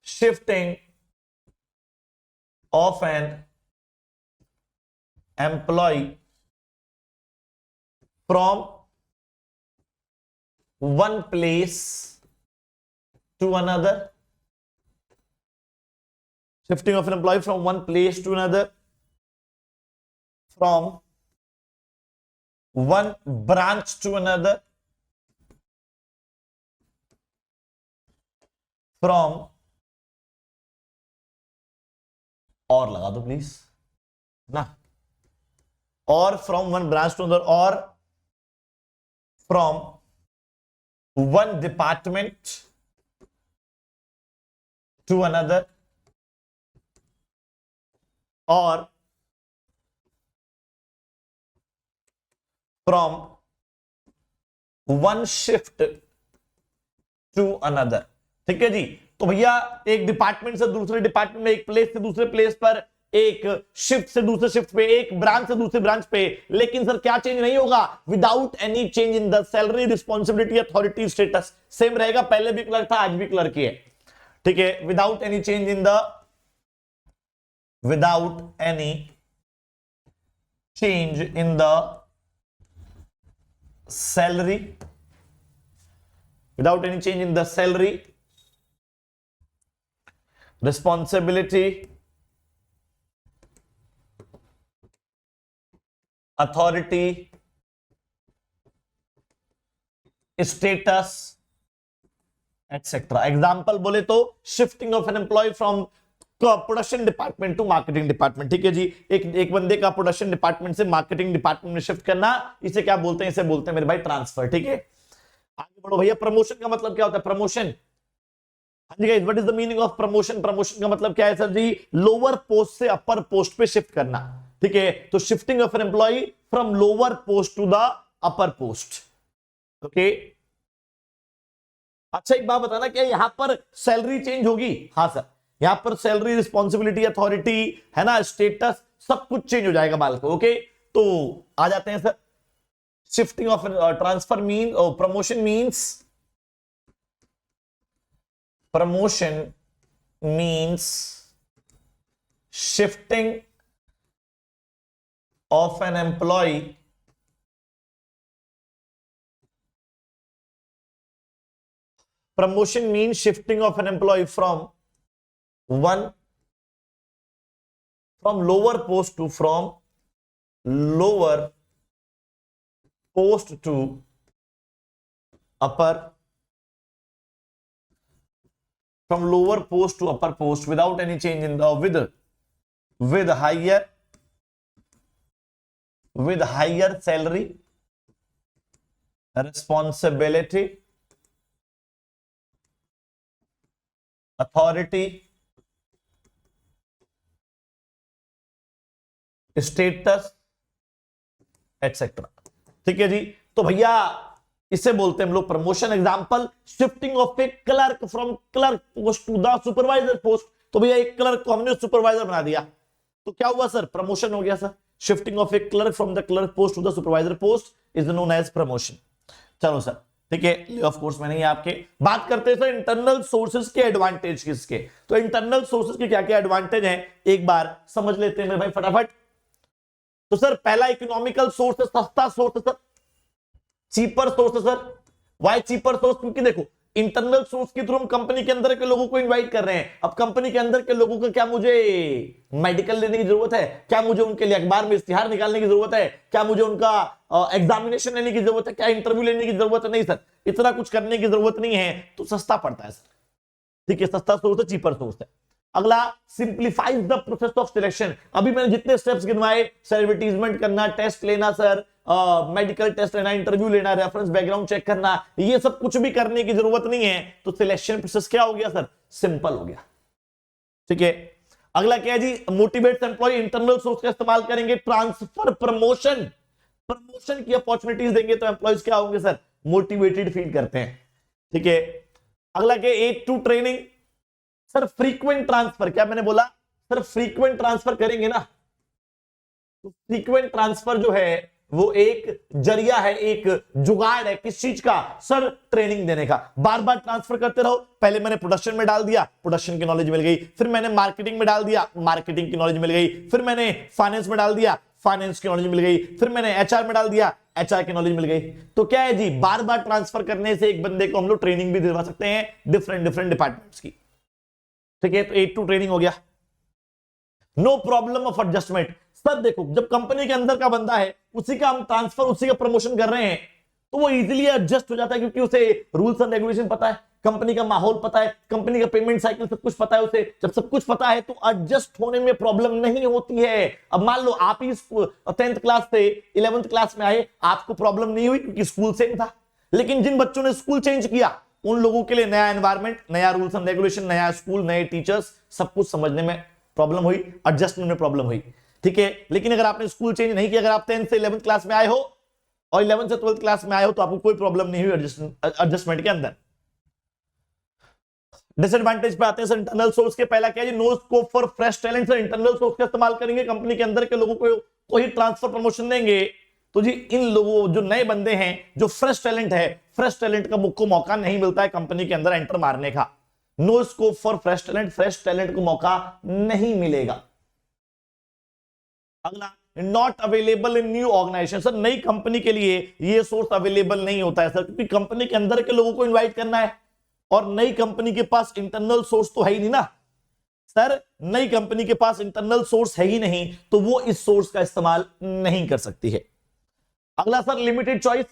shifting of an employee from one place to another, shifting of an employee from one place to another, from one branch to another, from और लगा दो प्लीज ना, और from one branch to another, और from one department to another, और from one shift to another. ठीक है जी। तो भैया एक डिपार्टमेंट से दूसरे डिपार्टमेंट में, एक प्लेस से दूसरे प्लेस पर, एक शिफ्ट से दूसरे शिफ्ट पे, एक ब्रांच से दूसरे ब्रांच पे, लेकिन सर क्या चेंज नहीं होगा? Without any change in the salary, responsibility, authority, status same रहेगा। पहले भी क्लर्क था, आज भी क्लर्क ही है। ठीक है, without any change in the, without any change in the salary, without any change in the salary, responsibility, authority, status, etc. Example बोले तो shifting of an employee from production department to marketing department. ठीक है जी, एक बंदे का production department से marketing department में शिफ्ट करना, इसे क्या बोलते हैं? इसे बोलते हैं मेरे भाई ट्रांसफर। ठीक है, आगे बढ़ो भैया। प्रमोशन का मतलब क्या होता है? प्रमोशन, हाँ जी guys, what is the meaning of promotion? Promotion का मतलब क्या है सर जी? लोअर पोस्ट से अपर पोस्ट पे शिफ्ट करना। ठीक है, तो shifting of an employee from lower post to the upper post. Okay, अच्छा एक बात बताना, क्या यहां पर सैलरी चेंज होगी? हाँ सर, यहां पर सैलरी, रिस्पॉन्सिबिलिटी, अथॉरिटी है ना, स्टेटस, सब कुछ चेंज हो जाएगा बाल को। ओके, तो आ जाते हैं sir. Shifting of transfer mean, promotion means shifting of an employee promotion means shifting of an employee from lower post to upper, from lower post to upper post without any change in the with higher salary, responsibility, authority, status, etcetera. ठीक है जी, तो भैया इसे बोलते हैं हम लोग promotion. Example, shifting of a clerk from clerk post to the supervisor post. तो भैया एक क्लर्क को हमने सुपरवाइजर बना दिया, तो क्या हुआ सर? प्रमोशन हो गया sir. Shifting of a clerk from the clerk post to the supervisor post is known as promotion. चलो सर, ठीक है, ऑफ कोर्स मैंने आपके बात करते हैं सर इंटरनल सोर्सेज के एडवांटेज किसके। तो इंटरनल सोर्सेज के क्या क्या एडवांटेज हैं, एक बार समझ लेते हैं मेरे भाई फटाफट। तो सर पहला इकोनॉमिकल सोर्स है, सस्ता सोर्स है सर, चीपर सोर्स है सर। Why cheaper source? क्योंकि देखो इंटरनल सोर्स के थ्रू हम कंपनी के अंदर के लोगों को इनवाइट कर रहे हैं। अब कंपनी के अंदर के लोगों को क्या मुझे मेडिकल लेने की जरूरत है? क्या मुझे उनके लिए अखबार में इश्तिहार निकालने की जरूरत है? क्या मुझे उनका एग्जामिनेशन लेने की जरूरत है? क्या इंटरव्यू लेने की जरूरत है? नहीं सर, इतना कुछ करने की जरूरत नहीं है, तो सस्ता पड़ता है सर। ठीक है, सस्ता सोर्स है, चीपर सोर्स है। अगला, simplifies the process of selection. अभी मैंने जितने स्टेप्स गिनवाए, सर एडवर्टीजमेंट करना, टेस्ट लेना सर, मेडिकल टेस्ट लेना, इंटरव्यू लेना, रेफरेंस बैकग्राउंड चेक करना, ये सब कुछ भी करने की जरूरत नहीं है। तो सिलेक्शन प्रोसेस क्या हो गया सर? सिंपल हो गया। ठीक है, अगला क्या है जी, मोटिवेट्स एम्प्लॉय, इंटरनल सोर्स का इस्तेमाल करेंगे, ट्रांसफर प्रमोशन, प्रमोशन की अपॉर्चुनिटीज देंगे तो एम्प्लॉयज क्या होंगे सर, मोटिवेटेड फील करते हैं। ठीक है, अगला क्या, 8 ट्रेनिंग, सर फ्रीक्वेंट ट्रांसफर, क्या मैंने बोला सर फ्रीक्वेंट ट्रांसफर करेंगे ना, तो फ्रीक्वेंट ट्रांसफर जो है वो एक जरिया है, एक जुगाड़ है, किस चीज का सर, ट्रेनिंग देने का। बार बार ट्रांसफर करते रहो, पहले मैंने प्रोडक्शन में डाल दिया, प्रोडक्शन की नॉलेज मिल गई, फिर मैंने मार्केटिंग में डाल दिया, मार्केटिंग की नॉलेज मिल गई, फिर मैंने फाइनेंस में डाल दिया, फाइनेंस की नॉलेज मिल गई, फिर मैंने एचआर में डाल दिया, एचआर की नॉलेज मिल गई। तो क्या है जी, बार बार ट्रांसफर करने से एक बंदे को हम लोग ट्रेनिंग भी दिलवा सकते हैं डिफरेंट डिफरेंट डिपार्टमेंट्स की। ठीक है, तो 8 ट्रेनिंग हो गया। No problem of adjustment, sir देखो जब कंपनी के अंदर का बंदा है उसी का हम ट्रांसफर, उसी का प्रमोशन कर रहे हैं तो वो इजीली एडजस्ट हो जाता है, क्योंकि उसे रूल्स एंड रेगुलेशन पता है, कंपनी का माहौल पता है, कंपनी का पेमेंट साइकिल सब कुछ पता है उसे। जब सब कुछ पता है तो एडजस्ट होने में प्रॉब्लम नहीं होती है। अब मान लो आप ही 10th क्लास से 11th क्लास में आए, आपको प्रॉब्लम नहीं हुई क्योंकि स्कूल सेम था, लेकिन जिन बच्चों ने स्कूल चेंज किया उन लोगों के लिए नया एनवायरमेंट, नया रूल्स एंड रेगुलेशन, नया स्कूल, नए टीचर्स, सब कुछ समझने में प्रॉब्लम हुई, एडजस्टमेंट में प्रॉब्लम हुई। ठीक है, लेकिन अगर आपने स्कूल चेंज नहीं किया, अगर आप 10th से 11th क्लास में आए हो और 11th से 12th क्लास में आए हो तो आपको कोई प्रॉब्लम नहीं हुई एडजस्टमेंट के अंदर। डिसएडवांटेज पे आते हैं सर, इंटरनल सोर्स के पहला क्या है, no scope for fresh talent, sir internal source का इस्तेमाल करेंगे, कंपनी के अंदर के लोगों को ही ट्रांसफर प्रमोशन देंगे तो जी इन लोगों जो नए बंदे हैं, जो फ्रेश टैलेंट है, फ्रेश टैलेंट का को मौका नहीं मिलता है कंपनी के अंदर एंटर मारने का। No scope for fresh talent, fresh talent को मौका नहीं मिलेगा। अगला, not available in new organisation, sir नई कंपनी के लिए ये सोर्स अवेलेबल नहीं होता है सर, क्योंकि कंपनी के अंदर के लोगों को इनवाइट करना है और नई कंपनी के पास इंटरनल सोर्स तो है ही नहीं ना सर, नई कंपनी के पास इंटरनल सोर्स है ही नहीं तो वो इस सोर्स का इस्तेमाल नहीं कर सकती है। अगला sir, limited choice,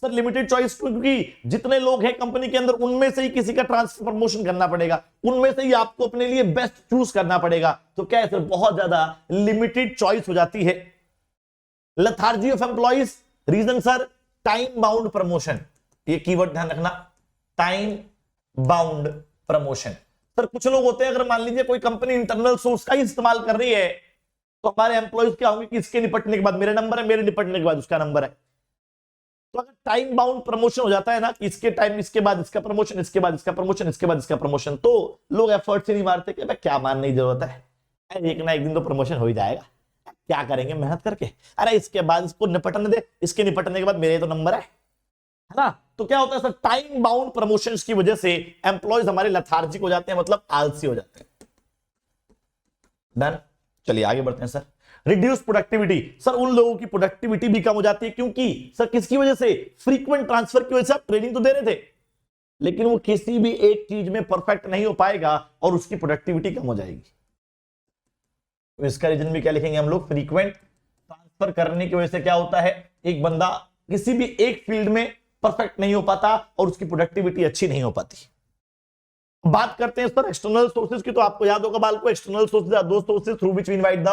sir limited choice क्योंकि जितने लोग हैं कंपनी के अंदर उनमें से ही किसी का ट्रांसफर प्रमोशन करना पड़ेगा, उनमें से ही आपको अपने लिए बेस्ट चूज करना पड़ेगा, तो क्या है सर, बहुत ज्यादा लिमिटेड चॉइस हो जाती है। Lethargy of employees, reason sir, time bound promotion, ये कीवर्ड ध्यान रखना, टाइम बाउंड प्रमोशन। सर कुछ लोग होते हैं, अगर मान लीजिए कोई कंपनी इंटरनल सोर्स का ही इस्तेमाल कर रही है तो हमारे एम्प्लॉइज क्या होंगे कि इसके निपटने के बाद मेरा नंबर है, मेरे निपटने के बाद उसका नंबर है। तो अगर टाइम बाउंड प्रमोशन हो जाता है ना कि इसके टाइम, इसके बाद इसका प्रमोशन, इसके बाद इसका प्रमोशन, इसके बाद इसका प्रमोशन, तो लोग एफर्ट से नहीं मारते कि भाई क्या मारने की जरूरत है, एक ना एक दिन तो प्रमोशन हो ही जाएगा, क्या करेंगे मेहनत करके, अरे इसके बाद इसको निपटने दे, इसके निपटने के बाद मेरे तो नंबर है ना। तो क्या होता है सर, टाइम बाउंड प्रमोशंस की वजह से एम्प्लॉयज हमारे लेथार्जिक हो जाते हैं, मतलब आलसी हो जाते हैं। डन, चलिए आगे बढ़ते हैं सर। रिड्यूस प्रोडक्टिविटी, सर उन लोगों की प्रोडक्टिविटी भी कम हो जाती है, क्योंकि सर किसकी वजह से, फ्रीक्वेंट ट्रांसफर की वजह से। आप ट्रेनिंग तो दे रहे थे लेकिन वो किसी भी एक चीज में परफेक्ट नहीं हो पाएगा और उसकी प्रोडक्टिविटी कम हो जाएगी। तो इसका रीजन भी क्या लिखेंगे हम लोग, फ्रीक्वेंट ट्रांसफर करने की वजह से क्या होता है, एक बंदा किसी भी एक फील्ड में परफेक्ट नहीं हो पाता और उसकी प्रोडक्टिविटी अच्छी नहीं हो पाती। बात करते हैं सर एक्सटर्नल सोर्सेज की, तो आपको याद होगा बाल को, external sources are those sources through which we invite the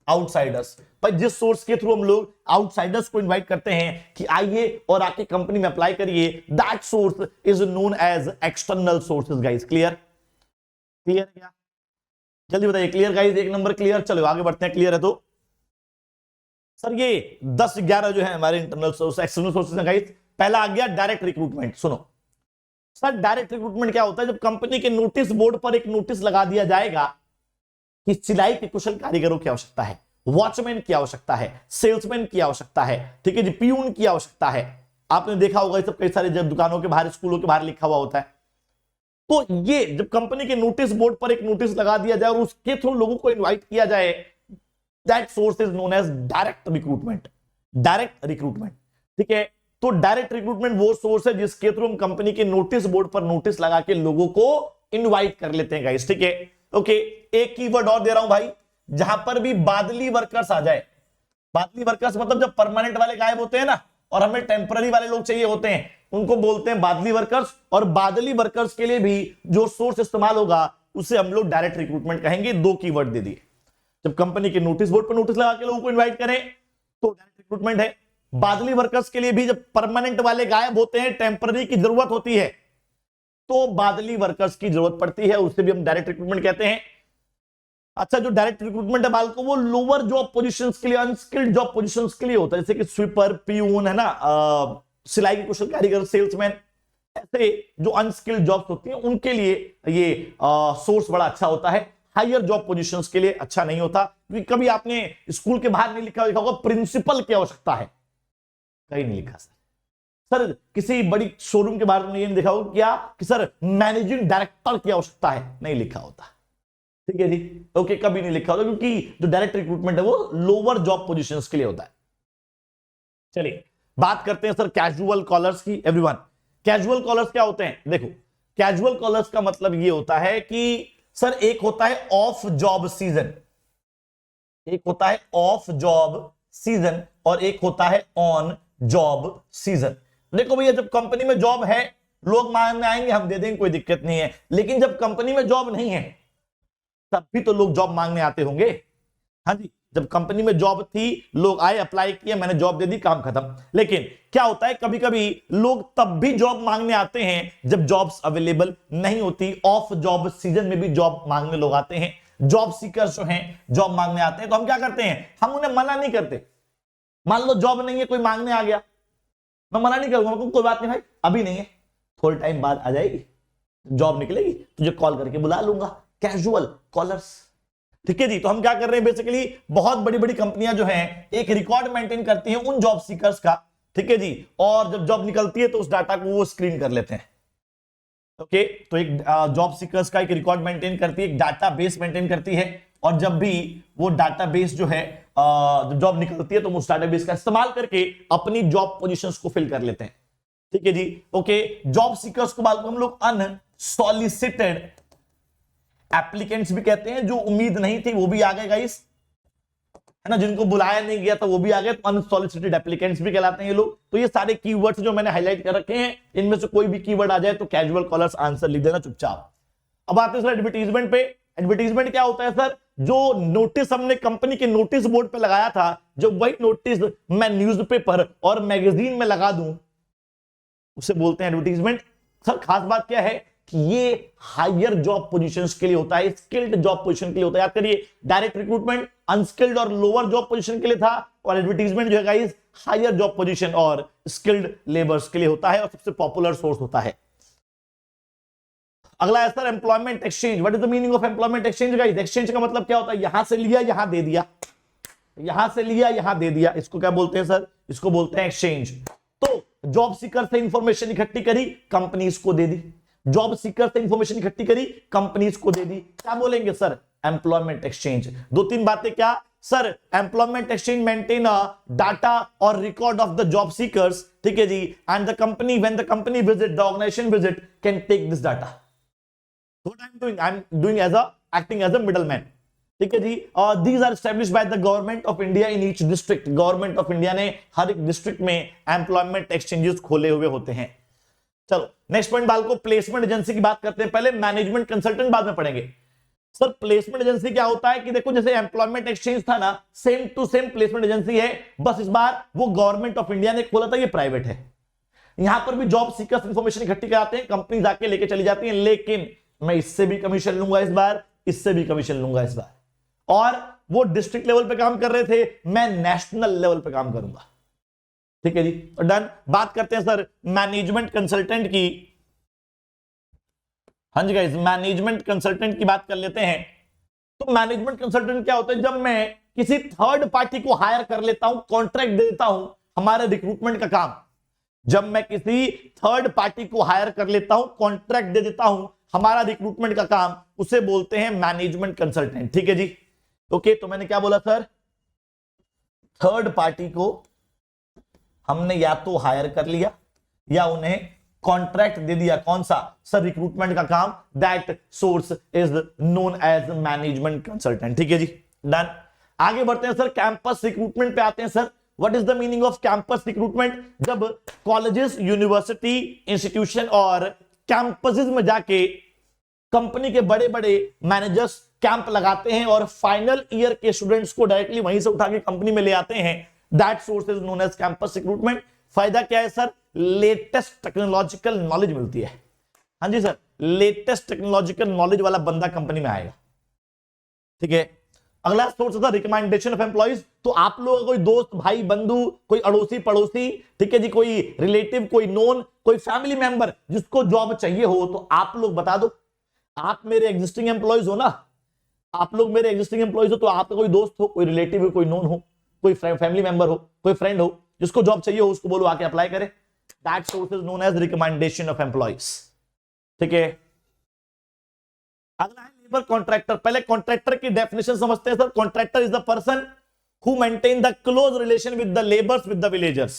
outsiders. भाई जिस सोर्स के थ्रू हम लोग आउटसाइडर्स को इनवाइट करते हैं कि आइए और आके कंपनी में अप्लाई करिए, that source is known as external sources. Guys clear, clear है क्या, जल्दी बताइए, क्लियर गाइस, 1 नंबर क्लियर। चलो आगे बढ़ते हैं, क्लियर है तो सर ये 10-11 जो है हमारे इंटरनल सोर्स, एक्सटर्नल सोर्सेज हैं गाइस। पहला आ गया डायरेक्ट रिक्रूटमेंट। सुनो सर, डायरेक्ट रिक्रूटमेंट क्या होता है, जब कंपनी के नोटिस बोर्ड पर एक नोटिस लगा दिया जाएगा कि सिलाई के कुशल कारीगरों की आवश्यकता है, वॉचमैन की आवश्यकता है, सेल्समैन की आवश्यकता है, ठीक है जी, पियून की आवश्यकता है। आपने देखा होगा ये सब कई सारे जब दुकानों के बाहर, स्कूलों के बाहर लिखा हुआ होता है। तो ये जब कंपनी के नोटिस बोर्ड पर एक नोटिस लगा दिया जाए और उसके थ्रू लोगों को इन्वाइट किया जाए, that source is known as direct recruitment. Direct recruitment, ठीक है। तो डायरेक्ट रिक्रूटमेंट वो सोर्स है जिसके थ्रू हम कंपनी के नोटिस बोर्ड पर नोटिस लगा के लोगों को इनवाइट कर लेते हैं गाइस, ठीक है। ओके, एक कीवर्ड और दे रहा हूं भाई, जहां पर भी बादली वर्कर्स आ जाए। बादली वर्कर्स मतलब जब परमानेंट वाले गायब होते हैं ना और हमें टेम्पररी वाले लोग चाहिए होते हैं, उनको बोलते हैं बादली वर्कर्स। और बादली वर्कर्स के लिए भी जो सोर्स इस्तेमाल होगा उसे हम लोग डायरेक्ट रिक्रूटमेंट कहेंगे। 2 कीवर्ड दे दिए, जब कंपनी के नोटिस बोर्ड पर नोटिस लगा के लोगों को इन्वाइट करें तो डायरेक्ट रिक्रूटमेंट है। बादली वर्कर्स के लिए भी जब परमानेंट वाले गायब होते हैं, टेम्पररी की जरूरत होती है, तो बादली वर्कर्स की जरूरत पड़ती है, उससे भी हम डायरेक्ट रिक्रूटमेंट कहते हैं। अच्छा, जो डायरेक्ट रिक्रूटमेंट है बालको, वो लोअर जॉब पोजीशंस के लिए, अनस्किल्ड जॉब पोजीशंस के लिए होता है, जैसे कि स्वीपर, पियून है ना, सिलाई के कुशल कारीगर, सेल्समैन, ऐसे जो अनस्किल्ड जॉब्स होती हैं उनके लिए ये सोर्स बड़ा अच्छा होता है। हायर जॉब पोजीशंस के लिए अच्छा नहीं होता, क्योंकि कभी आपने स्कूल के बाहर नहीं लिखा होगा प्रिंसिपल की आवश्यकता है, कहीं नहीं लिखा सर किसी बड़ी शोरूम के बारे में ये नहीं देखा होगा क्या कि सर मैनेजिंग डायरेक्टर की आवश्यकता है, नहीं लिखा होता। ठीक है जी, ओके, कभी नहीं लिखा होता, क्योंकि जो डायरेक्ट रिक्रूटमेंट है वो लोअर जॉब पोजीशंस के लिए होता है। चलिए बात करते हैं सर कैजुअल कॉलर्स की। एवरीवन, कैजुअल कॉलर्स क्या होते हैं? देखो, कैजुअल कॉलर्स का मतलब ये होता है कि सर एक होता है ऑफ जॉब सीजन, एक होता है ऑफ जॉब सीजन और एक होता है ऑन जॉब सीजन। देखो भैया, जब कंपनी में जॉब है लोग मांगने आएंगे, हम दे देंगे, कोई दिक्कत नहीं है, लेकिन जब कंपनी में जॉब नहीं है तब भी तो लोग जॉब मांगने आते होंगे। हाँ जी, जब कंपनी में जॉब थी लोग आए, अप्लाई किया, मैंने जॉब दे दी, काम खत्म। लेकिन क्या होता है, कभी कभी लोग तब भी जॉब मांगने आते हैं जब जॉब्स अवेलेबल नहीं होती। ऑफ जॉब सीजन में भी जॉब मांगने लोग आते हैं, जॉब सीकर्स जो हैं जॉब मांगने आते हैं। तो हम क्या करते हैं, हम उन्हें मना नहीं करते। मान लो जॉब नहीं है, कोई मांगने आ गया, मैं मना नहीं करूंगा, कोई बात नहीं भाई, अभी नहीं है, थोड़े टाइम बाद आ जाएगी, जॉब निकलेगी, तुझे कॉल करके बुला लूंगा। कैजुअल कॉलर्स, ठीक है जी। तो हम क्या कर रहे हैं, बेसिकली बहुत बड़ी बड़ी कंपनियां जो हैं एक रिकॉर्ड मेंटेन करती हैं उन जॉब सीकर्स का, ठीक है जी, और जब जॉब निकलती है तो उस डाटा को वो स्क्रीन कर लेते हैं। ओके, तो एक जॉब सीकर्स का एक रिकॉर्ड मेंटेन करती है, एक डाटा बेस मेंटेन करती है, और जब भी वो डाटा बेस जो है जॉब निकलती है तो उस डाटा बेस का इस्तेमाल करके अपनी जॉब पोजीशंस को फिल कर लेते हैं। ठीक है जी, ओके। जॉब सीकर्स को हम लोग अनसॉलिसिटेड एप्लीकेंट्स भी कहते हैं, जो उम्मीद नहीं थी वो भी आ गए गाइस, है ना, जिनको बुलाया नहीं गया था वो भी आ गए, तो अनसॉलिसिटेड एप्लीकेंट्स भी कहलाते हैं ये लोग। तो ये सारे कीवर्ड्स जो मैंने हाईलाइट कर रखे हैं, इनमें से कोई भी कीवर्ड आ जाए तो कैजुअल कॉलर्स आंसर लिख देना चुपचाप। अब आते हैं सर एडवर्टीजमेंट पे। एडवर्टीजमेंट क्या होता है सर, जो नोटिस हमने कंपनी के नोटिस बोर्ड पे लगाया था, जब वही नोटिस मैं न्यूज़पेपर और मैगजीन में लगा दूं, उसे बोलते हैं एडवर्टीजमेंट। सर खास बात क्या है कि ये हायर जॉब पोजीशंस के लिए होता है, स्किल्ड जॉब पोजीशन के लिए होता है। याद करिए, डायरेक्ट रिक्रूटमेंट अनस्किल्ड और लोअर जॉब पोजीशन के लिए था, और एडवर्टीजमेंट जो है गाइस हायर जॉब पोजीशन और स्किल्ड लेबर्स के लिए होता है, और सबसे पॉपुलर सोर्स होता है। अगला है sir employment exchange. What is the meaning of employment exchange guys? Exchange का मतलब क्या होता है, यहां से लिया यहां दे दिया, यहां से लिया यहां दे दिया, इसको क्या बोलते हैं सर? इसको बोलते हैं एक्सचेंज। तो जॉब सीकर से इंफॉर्मेशन इकट्ठी करी, कंपनीज को दे दी, जॉब सीकर से इंफॉर्मेशन इकट्ठी करी, कंपनीज को दे दी, क्या बोलेंगे सर? Employment exchange. दो तीन बातें क्या sir? Employment exchange maintain data और record of the job seekers, ठीक है जी, and the company when the company visit, the organisation visit, can take this data. What I'm doing as acting as a middleman, ठीक है जी। These are established by the government of India in each district. Government of India ने हर एक district में employment exchanges खोले हुए होते हैं। चलो नेक्स्ट पॉइंट बालको, प्लेसमेंट एजेंसी की बात करते हैं। पहले मैनेजमेंट कंसल्टेंट बाद में पढ़ेंगे। सर प्लेसमेंट एजेंसी क्या होता है कि देखो, जैसे एम्प्लॉयमेंट एक्सचेंज था ना, same to same placement agency है, बस इस बार वो गवर्नमेंट ऑफ इंडिया ने खोला था, ये प्राइवेट है। यहां पर भी जॉब सीकर्स इंफॉर्मेशन इकट्ठी कराते हैं, कंपनी जाके लेके चली जाती है, लेकिन मैं इससे भी कमीशन लूंगा इस बार, इससे भी कमीशन लूंगा इस बार। और वो डिस्ट्रिक्ट लेवल पे काम कर रहे थे, मैं नेशनल लेवल पे काम करूंगा। ठीक है जी, डन। बात करते हैं सर मैनेजमेंट कंसल्टेंट की। हाँ जी गाइस, मैनेजमेंट कंसल्टेंट की बात कर लेते हैं। तो मैनेजमेंट कंसल्टेंट क्या होता है? जब मैं किसी थर्ड पार्टी को हायर कर लेता हूं, कॉन्ट्रैक्ट दे देता हूं हमारे रिक्रूटमेंट का काम, जब मैं किसी थर्ड पार्टी को हायर कर लेता हूं, कॉन्ट्रैक्ट दे देता हूं हमारा रिक्रूटमेंट का काम, उसे बोलते हैं मैनेजमेंट कंसल्टेंट। ठीक है जी, ओके। तो मैंने क्या बोला सर? थर्ड पार्टी को हमने या तो हायर कर लिया या उन्हें कॉन्ट्रैक्ट दे दिया। कौन सा सर? रिक्रूटमेंट का काम। That source is known as management consultant. ठीक है जी, डन। आगे बढ़ते हैं सर, कैंपस रिक्रूटमेंट पे आते हैं sir. What is the meaning off campus recruitment? जब कॉलेजेस, यूनिवर्सिटी, इंस्टीट्यूशन और कैंपसेस में जाके कंपनी के बड़े बड़े मैनेजर्स कैंप लगाते हैं और फाइनल ईयर के स्टूडेंट्स को डायरेक्टली वहीं से उठा के कंपनी में ले आते हैं, that source is known as campus recruitment. फायदा क्या है सर? लेटेस्ट टेक्नोलॉजिकल नॉलेज मिलती है। हाँ जी सर, लेटेस्ट टेक्नोलॉजिकल नॉलेज वाला बंदा कंपनी में आएगा। ठीक है। अगला सोर्स था रिकमेंडेशन ऑफ एम्प्लॉइज। तो आप लोग का कोई दोस्त, भाई, बंधु, कोई अड़ोसी पड़ोसी, ठीक है जी, कोई रिलेटिव, कोई नोन, कोई फैमिली मेंबर जिसको जॉब चाहिए हो, तो आप लोग बता दो। आप मेरे एग्जिस्टिंग एम्प्लॉइज हो ना, आप लोग मेरे एग्जिस्टिंग एम्प्लॉइज हो, तो आपका कोई दोस्त हो, कोई रिलेटिव हो, कोई नोन हो, कोई फैमिली मेंबर हो, कोई फ्रेंड हो, जिसको जॉब चाहिए हो, उसको बोलो आके अप्लाई करे। That source is known as recommendation of employees. ठीक है। अगला है लेबर कॉन्ट्रैक्टर। पहले कॉन्ट्रैक्टर की डेफिनेशन समझते हैं sir. Contractor is the person who maintain the close relation with the labours with the villagers.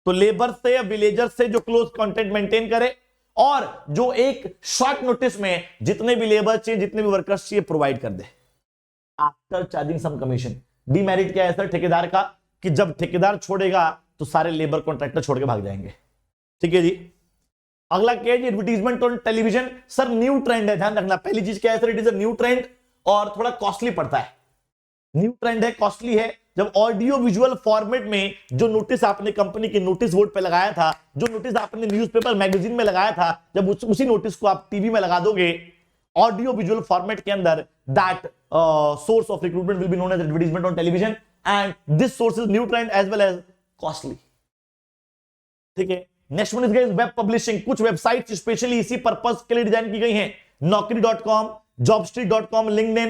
तो लेबर से या विलेजर्स से जो क्लोज कॉन्टेक्ट मेंटेन करे, और जो एक शॉर्ट नोटिस में जितने भी लेबर चाहिए, जितने भी वर्कर्स चाहिए, प्रोवाइड कर दे after charging some commission. Demerit क्या है सर ठेकेदार का, कि जब ठेकेदार छोड़ेगा तो सारे लेबर कॉन्ट्रैक्टर छोड़ के भाग जाएंगे। ठीक है जी। अगला क्या है, advertisement on television. Sir new trend है, ध्यान रखना। पहली चीज क्या है sir, it is a new trend और थोड़ा कॉस्टली पड़ता है। न्यू ट्रेंड है, कॉस्टली है। जब ऑडियो विजुअल फॉर्मेट में जो नोटिस आपने कंपनी के नोटिस बोर्ड पे लगाया था, जो नोटिस आपने न्यूज़पेपर मैगजीन में लगाया था, जब उसी नोटिस को आप टीवी में लगा दोगे ऑडियो विजुअल फॉर्मेट के अंदर, that source of recruitment will be known as advertisement on television, and this source is new trend as well as costly. ठीक है। Next one is guys web publishing. कुछ websites specially इसी purpose के लिए design की गई हैं। Naukri.com, jobstreet.com, LinkedIn,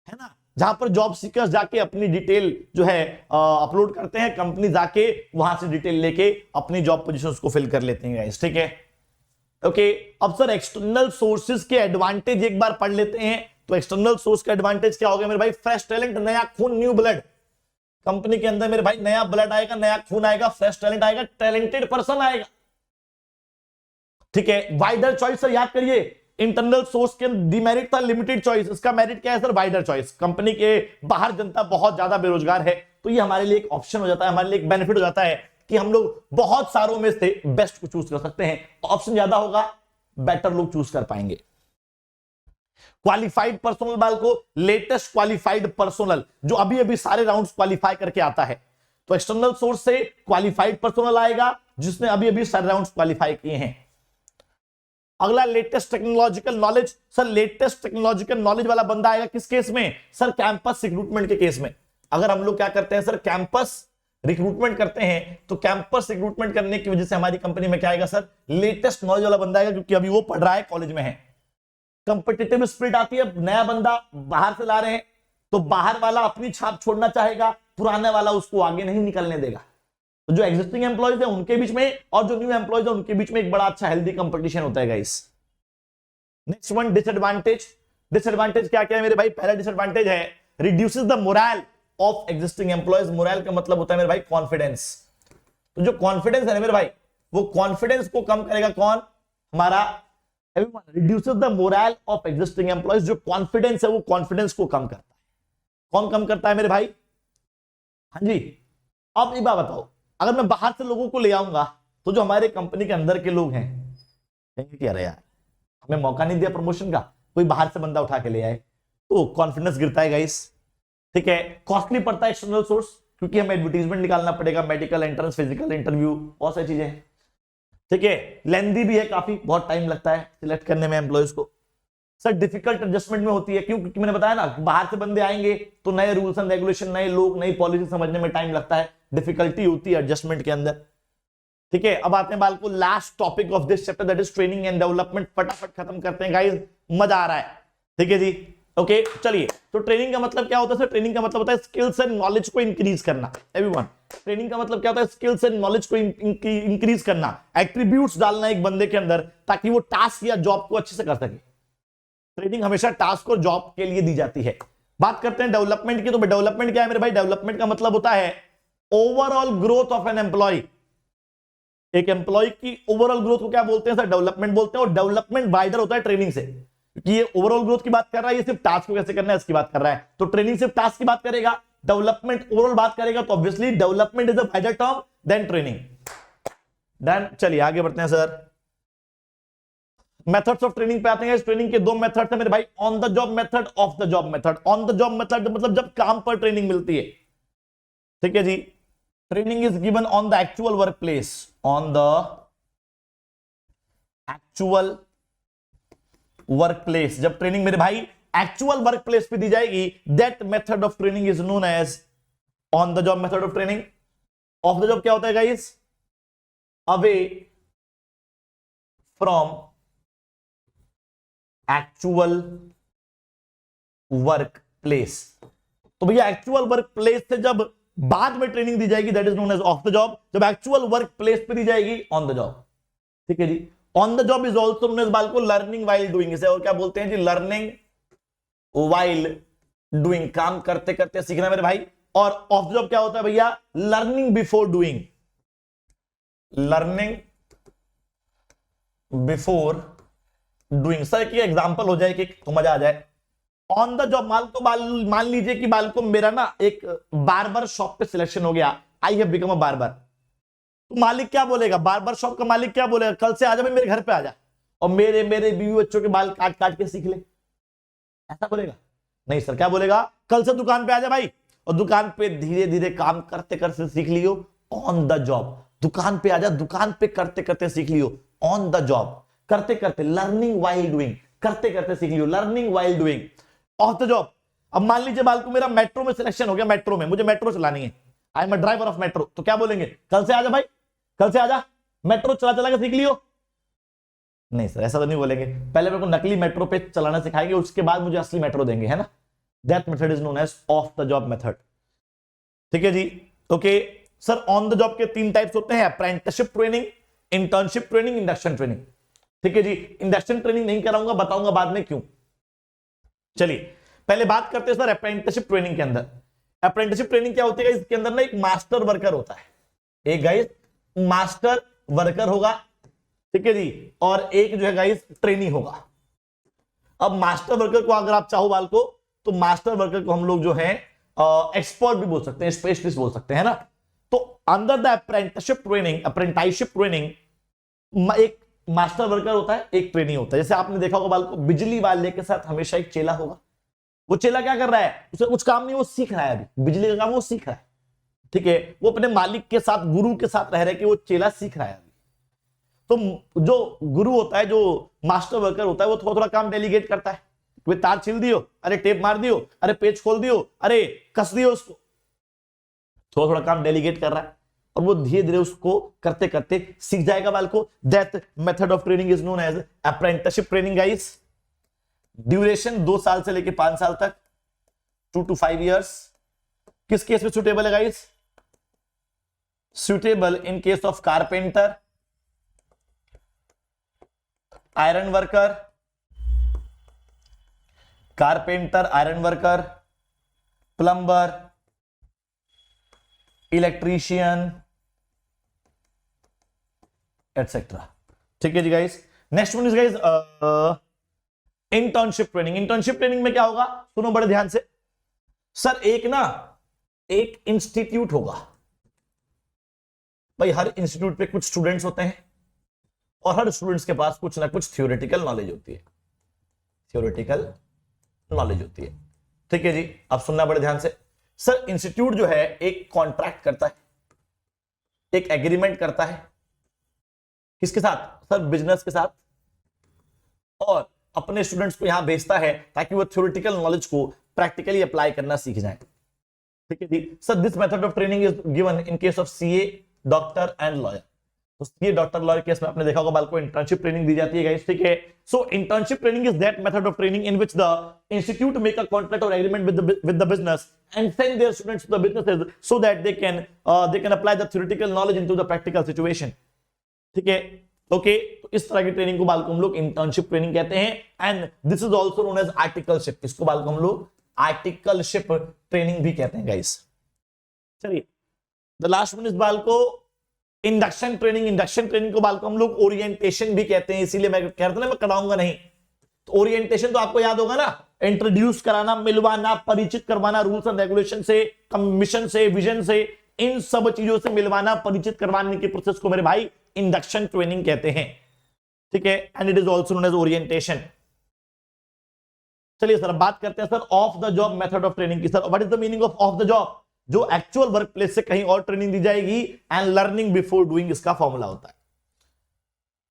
है ना, जहां पर जॉब सीकर्स जाके अपनी डिटेल जो है अपलोड करते हैं, कंपनी जाके वहां से डिटेल लेके अपनी जॉब पोजीशंस को फिल कर लेते हैं गाइस। ठीक है। ओके। अब सर एक्सटर्नल सोर्सेज के एडवांटेज एक बार पढ़ लेते हैं। तो एक्सटर्नल सोर्स का एडवांटेज क्या हो गया मेरे भाई, फ्रेश टैलेंट, नया खून, न्यू ब्लड। कंपनी के अंदर मेरे भाई नया ब्लड आएगा, नया खून आएगा, फ्रेश टैलेंट आएगा, टैलेंटेड पर्सन आएगा। ठीक है। वाइडर चॉइस सर, याद करिए, इंटरनल सोर्स के डिमेरिट था लिमिटेड चॉइस, इसका मेरिट क्या है सर, वाइडर चॉइस। कंपनी के बाहर जनता बहुत ज्यादा बेरोजगार है, तो ये हमारे लिए एक ऑप्शन हो जाता है, हमारे लिए एक बेनिफिट हो जाता है कि हम लोग बहुत सारों में से बेस्ट को चूज कर सकते हैं। ऑप्शन ज्यादा होगा, बेटर लोग चूज कर पाएंगे। क्वालिफाइड पर्सनल बाल को, लेटेस्ट क्वालिफाइड पर्सनल जो अभी अभी सारे राउंड्स क्वालिफाई करके आता है, तो एक्सटर्नल सोर्स से क्वालिफाइड पर्सनल आएगा जिसने अभी अभी सारे राउंड्स क्वालिफाई किए हैं। अगला latest technological knowledge. Sir latest technological knowledge वाला बंदा आएगा किस केस में सर, कैंपस रिक्रूटमेंट के केस में। अगर हम लोग क्या करते हैं सर, कैंपस रिक्रूटमेंट करते हैं, तो कैंपस रिक्रूटमेंट करने की वजह से हमारी कंपनी में क्या आएगा सर, लेटेस्ट नॉलेज वाला बंदा आएगा, क्योंकि अभी वो पढ़ रहा है, कॉलेज में है। कंपिटिटिव स्पिरिट आती है, नया बंदा बाहर से ला रहे हैं, तो बाहर वाला अपनी छाप छोड़ना चाहेगा, पुराने वाला उसको आगे नहीं निकलने देगा। तो जो एग्जिस्टिंग एम्प्लॉयज है उनके बीच में और जो न्यू एम्प्लॉयज है उनके बीच में एक बड़ा अच्छा हेल्दी कंपटीशन होता है guys. Next one disadvantage. Disadvantage क्या क्या है मेरे भाई, पहला डिसएडवांटेज है reduces the moral of existing employees. Moral का मतलब होता है मेरे भाई कॉन्फिडेंस। तो जो कॉन्फिडेंस है ना मेरे भाई, वो कॉन्फिडेंस को कम करेगा कौन, हमारा reduces the moral of existing employees. जो कॉन्फिडेंस है वो कॉन्फिडेंस को कम करता है। कौन कम करता है मेरे भाई, हाँ जी। अब एक बात बताओ, अगर मैं बाहर से लोगों को ले आऊंगा तो जो हमारे कंपनी के अंदर के लोग हैं कहेंगे कि अरे यार हमें मौका नहीं दिया प्रमोशन का, कोई बाहर से बंदा उठा के ले आए, तो कॉन्फिडेंस गिरता है गाइस। ठीक है। कॉस्टली पड़ता है एक्सटर्नल सोर्स, क्योंकि हमें एडवर्टीजमेंट निकालना पड़ेगा, मेडिकल एंट्रेंस, फिजिकल इंटरव्यू, बहुत सारी चीजें। ठीक है। लेंदी भी है काफी, बहुत टाइम लगता है सिलेक्ट करने में एम्प्लॉयज को। सर डिफिकल्ट एडजस्टमेंट में होती है, क्यों, क्योंकि मैंने बताया ना, बाहर से बंदे आएंगे तो नए रूल्स एंड रेगुलेशन, नए लोग, नई पॉलिसी समझने में टाइम लगता है, डिफिकल्टी होती है एडजस्टमेंट के अंदर। ठीक है। अब आते हैं बाल को last topic of this chapter, that is training and development. फटाफट खत्म करते हैं गाइस, मजा आ रहा है। ठीक है जी। ओके चलिए। तो ट्रेनिंग का मतलब क्या होता है सर, ट्रेनिंग का मतलब होता है स्किल्स एंड नॉलेज को इंक्रीज करना। एवरीवन, ट्रेनिंग का मतलब क्या होता है, स्किल्स एंड नॉलेज को इंक्रीज करना, एट्रीब्यूट्स डालना एक बंदे के अंदर ताकि वो टास्क या जॉब को अच्छे से कर सके। ट्रेनिंग हमेशा टास्क और जॉब के लिए दी जाती है। बात करते हैं डेवलपमेंट की, तो डेवलपमेंट क्या है मेरे भाई, डेवलपमेंट का मतलब होता है overall growth of an employee. एक एम्प्लॉय की ओवरऑल ग्रोथ को क्या बोलते हैं सर, डेवलपमेंट बोलते हैं। और डेवलपमेंट वाइडर होता है ट्रेनिंग से, क्योंकि ये ओवरऑल ग्रोथ की बात कर रहा है, ये सिर्फ टास्क को कैसे करना है इसकी बात कर रहा है। तो ट्रेनिंग सिर्फ टास्क की बात करेगा, डेवलपमेंट ओवरऑल बात करेगा, तो obviously development is a wider term than training. Done. चलिए आगे बढ़ते हैं सर। मेथड्स ऑफ ट्रेनिंग पे आते हैं। ट्रेनिंग के दो मेथड है मेरे भाई, on the job method, off the job method. On the job method मतलब जब काम पर ट्रेनिंग मिलती है। ठीक है जी। Training is given on the actual work place, on the actual work place. जब ट्रेनिंग मेरे भाई एक्चुअल वर्क प्लेस पे दी जाएगी, that method of training is known as on the job method of training. Off the job क्या होता है guys? Away from actual work place. तो भैया एक्चुअल वर्क प्लेस से जब बाद में ट्रेनिंग दी जाएगी, that is known as off the job. जब एक्चुअल वर्क प्लेस पे दी जाएगी, ऑन द जॉब। ठीक है जी। On the job is also known as बालको लर्निंग वाइल डूइंग। इसे और क्या बोलते हैं जी? लर्निंग वाइल डूइंग, काम करते करते सीखना मेरे भाई। और ऑफ द जॉब क्या होता है भैया? Learning before doing. Learning before doing. Sir एक एग्जांपल हो जाए कि तो मजा आ जाए। ऑन द जॉब मान लीजिए कि बालको मेरा ना एक बार्बर शॉप पे सिलेक्शन हो गया, I have become a barber. तो मालिक क्या बोलेगा? बार्बर शॉप का मालिक क्या बोलेगा? कल से आ जा भाई, मेरे घर पे आ जा और मेरे बीवी बच्चों के बाल काट काट के सीख ले, ऐसा बोलेगा? नहीं सर, क्या बोलेगा? कल से दुकान पे आ जा भाई और दुकान पे धीरे धीरे काम करते करते सीख लियो, ऑन द जॉब। दुकान पे आ जा, दुकान पे करते करते सीख लियो, ऑन द जॉब। करते करते, लर्निंग वाइल डूइंग, करते करते सीख लियो, learning while doing. Off the job, अब मान लीजिए बालको मेरा मेट्रो में सिलेक्शन हो गया, मेट्रो में मुझे मेट्रो चलानी है, I am a driver of metro. तो क्या बोलेंगे? कल से आजा भाई, कल से आजा, मेट्रो चला चला के सीख लियो। नहीं सर, ऐसा तो नहीं बोलेंगे। पहले मेरे को नकली मेट्रो पे चलाना सिखाएंगे, उसके बाद मुझे असली मेट्रो देंगे, है ना? That method is known as off the job method. ठीक है जी। Okay sir, on the job के 3 टाइप्स होते हैं, apprenticeship training, internship training, induction training. ठीक है जी। इंडक्शन ट्रेनिंग नहीं कराऊंगा, बताऊंगा बाद में क्यों। चलिए पहले बात करते हैं सर अप्रेंटिसशिप ट्रेनिंग के अंदर। अप्रेंटिसशिप ट्रेनिंग क्या होती है? इसके अंदर ना एक मास्टर वर्कर होता है, एक गाइस मास्टर वर्कर होगा, ठीक है जी, और एक जो है गाइस ट्रेनी होगा। अब मास्टर वर्कर को अगर आप चाहो बाल को, तो मास्टर वर्कर को हम लोग जो है एक्सपर्ट भी बोल सकते हैं, स्पेशलिस्ट बोल सकते हैं ना। तो अंडर द अप्रेंटिसशिप ट्रेनिंग एक मास्टर वर्कर होता है, एक ट्रेनी होता है। जैसे आपने देखा होगा बाल को, बिजली वाले के साथ हमेशा एक चेला होगा। वो चेला क्या कर रहा है? उसे कुछ काम नहीं, वो सीख रहा है, अभी बिजली का काम वो सीख रहा है। ठीक है, वो अपने मालिक के साथ, गुरु के साथ रह रहे कि वो चेला सीख रहा है अभी। तो जो गुरु होता है, जो मास्टर वर्कर होता है, वो थोड़ा थोड़ा काम डेलीगेट करता है। वे तार छिल दियो, अरे टेप मार दियो, अरे पेज खोल दियो, अरे कस दियो उसको, थोड़ा थोड़ा काम डेलीगेट कर रहा है और वो धीरे धीरे उसको करते करते सीख जाएगा बाल को। That method of training is known as apprenticeship training guys. Duration 2 साल से लेके 5 साल तक, 2 to 5 years। किस केस में सुटेबल है guys? Suitable in case of carpenter, iron worker, carpenter, iron worker, plumber, electrician etcetera. ठीक है जी guys. Next one is guys internship training. Internship training में क्या होगा? सुनो बड़े ध्यान से। सर एक इंस्टीट्यूट होगा भाई, हर इंस्टीट्यूट पे कुछ स्टूडेंट्स होते हैं और हर स्टूडेंट्स के पास कुछ ना कुछ थ्योरेटिकल नॉलेज होती है, थ्योरेटिकल नॉलेज होती है। ठीक है जी, अब सुनना बड़े ध्यान से। सर इंस्टीट्यूट जो है एक कॉन्ट्रैक्ट करता है, एक एग्रीमेंट करता है, किसके साथ? सर बिजनेस के साथ, और अपने स्टूडेंट्स को यहां भेजता है ताकि वो थ्योरेटिकल नॉलेज को प्रैक्टिकली अप्लाई करना सीख जाए। ठीक है जी। Sir this method of training is given in case of CA, doctor and lawyer. तो सीए, डॉक्टर, लॉयर केस में आपने देखा होगा बाल को इंटर्नशिप ट्रेनिंग दी जाती है गाइस। ठीक है। So internship training is that method of training in which the institute make a contract और agreement with the business and send their students to the businesses so that they can apply the theoretical knowledge into the practical situation। ठीक है, okay. तो इस तरह की training को बाल को हम लोग इंटर्नशिप ट्रेनिंग कहते हैं। And this is also known as articleship. इसको बाल को हम लोग आर्टिकलशिप ट्रेनिंग भी कहते हैं गाइस। चलिए द लास्ट वन इज बाल को इंडक्शन ट्रेनिंग। इंडक्शन ट्रेनिंग को बाल को हम लोग ओरिएंटेशन भी कहते हैं, इसीलिए मैं कहता ना मैं कराऊंगा नहीं। तो ओरिएंटेशन तो आपको याद होगा ना, इंट्रोड्यूस कराना, मिलवाना, परिचित करवाना रूल्स एंड रेगुलेशन से, मिशन से, विजन से, इन सब चीजों से मिलवाना, परिचित करवाने के प्रोसेस को मेरे भाई इंडक्शन ट्रेनिंग कहते हैं। ठीक है, and it is also known as orientation. चलिए सर बात करते हैं sir off the job method of training की। Sir what is the meaning of the job? जो एक्चुअल वर्क प्लेस से कहीं और ट्रेनिंग दी जाएगी, एंड लर्निंग बिफोर डूइंग, इसका फॉर्मूला होता है।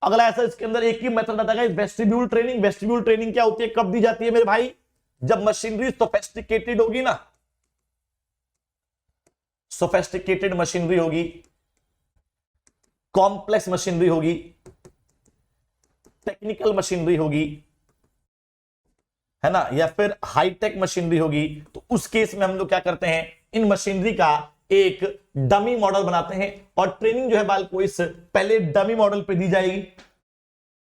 अगला ऐसा इसके अंदर एक ही मेथड आता है वेस्टिब्यूल ट्रेनिंग। वेस्टिब्यूल ट्रेनिंग क्या होती है, कब दी जाती है मेरे भाई? जब मशीनरी सोफेस्टिकेटेड होगी ना, सोफेस्टिकेटेड मशीनरी होगी, कॉम्प्लेक्स मशीनरी होगी, टेक्निकल मशीनरी होगी, है ना, या फिर हाईटेक मशीनरी होगी, तो उस केस में हम लोग क्या करते हैं, इन मशीनरी का एक डमी मॉडल बनाते हैं और ट्रेनिंग जो है बाल को इस पहले डमी मॉडल पे दी जाएगी।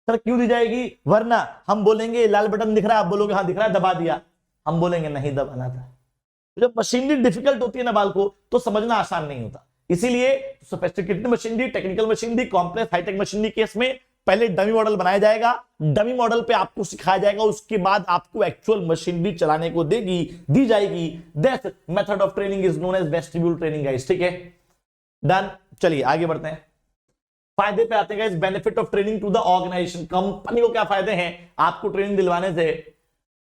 सर क्यों दी जाएगी, वरना हम बोलेंगे लाल बटन दिख रहा है, आप बोलोगे हाँ दिख रहा है, दबा दिया, हम बोलेंगे नहीं दबाना था। जब मशीनरी डिफिकल्ट होती है ना बाल को, तो समझना आसान नहीं होता, इसीलिए sophisticated machinery, technical machinery, complex high tech machinery case में पहले डमी मॉडल बनाया जाएगा, डमी मॉडल पे आपको सिखाया जाएगा, उसके बाद आपको एक्चुअल मशीनरी चलाने को दी जाएगी। That method of training is known as vestibule training guys, ठीक है, डन। चलिए आगे बढ़ते हैं, फायदे पे आते हैं guys, benefit of training to the organisation, company को क्या फायदे हैं आपको ट्रेनिंग दिलवाने से।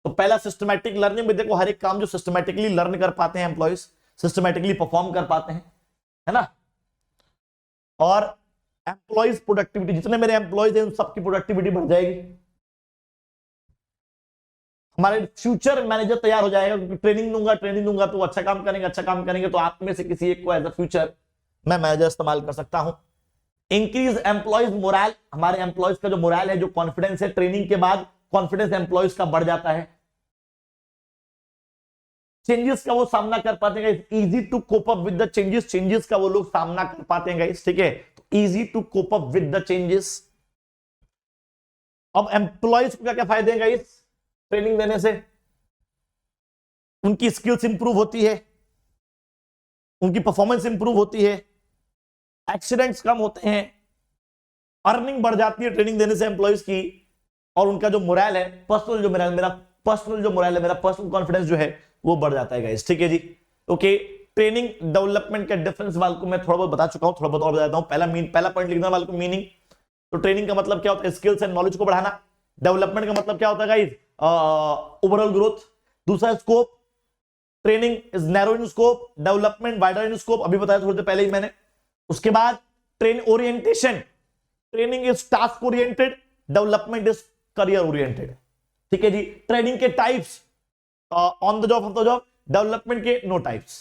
तो पहला सिस्टमैटिक लर्निंग में देखो, हर एक काम जो सिस्टमैटिकली लर्न कर पाते हैं एम्प्लॉयज, सिस्टमैटिकली परफॉर्म कर पाते हैं, है ना, और एम्प्लॉयज प्रोडक्टिविटी, जितने मेरे एम्प्लॉयज हैं उन सबकी प्रोडक्टिविटी बढ़ जाएगी, हमारे फ्यूचर मैनेजर तैयार हो जाएगा, क्योंकि ट्रेनिंग दूंगा तो अच्छा काम करेंगे, तो आप में से किसी एक को एज अ फ्यूचर मैं मैनेजर इस्तेमाल कर सकता हूं। इंक्रीज एम्प्लॉयज मोरल, हमारे एम्प्लॉयज का जो मोरल है, जो कॉन्फिडेंस है, ट्रेनिंग के बाद कॉन्फिडेंस एम्प्लॉयज का बढ़ जाता है। चेंजेस का वो सामना कर पाते हैं, easy to cope up with the changes का वो लोग सामना कर पाते हैं गाइस, ठीक है, तो easy to cope up with the changes. अब एम्प्लॉयज को क्या क्या फायदे हैं गाइस ट्रेनिंग देने से, उनकी स्किल्स इंप्रूव होती है, उनकी परफॉर्मेंस इंप्रूव होती है, एक्सीडेंट्स कम होते हैं, अर्निंग बढ़ जाती है ट्रेनिंग देने से एम्प्लॉयज की, और उनका जो मोरल है, मेरा पर्सनल कॉन्फिडेंस जो है वो बढ़ जाता है गाइस, ठीक है जी। ओके, ट्रेनिंग डेवलपमेंट का डिफरेंस वाल को मैं थोड़ा बहुत बता चुका हूं, थोड़ा बहुत और बताता हूं। पहला पॉइंट लिखना वाल को मीनिंग, तो ट्रेनिंग का मतलब क्या होता है, स्किल्स एंड नॉलेज को बढ़ाना। डेवलपमेंट का मतलब क्या होता है गाइस, ओवरऑल ग्रोथ। दूसरा scope, training is narrow in scope, development wider in scope, अभी बताया थोड़ी देर पहले ही मैंने। उसके बाद train orientation, training is task oriented, development is career oriented, ठीक है जी। ट्रेनिंग के types, on the job, off the job, development के no types,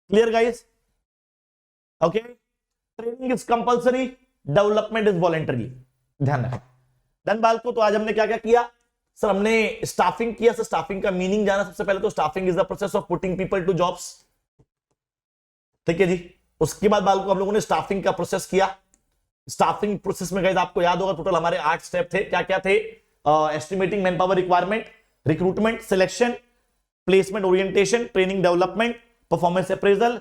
clear guys, okay. Training is compulsory, development is voluntary, ध्यान रखें। धन बाल को, तो आज हमने क्या क्या किया सर, हमने स्टाफिंग किया सर, स्टाफिंग का मीनिंग जाना सबसे पहले, तो staffing is the process of putting people to jobs, ठीक है जी। उसके बाद बाल को हम लोगों ने स्टाफिंग का प्रोसेस किया। स्टाफिंग प्रोसेस में गाइस आपको याद होगा टोटल हमारे 8 स्टेप थे, क्या क्या थे, estimating man power requirement, recruitment, selection, placement orientation, training development, performance appraisal,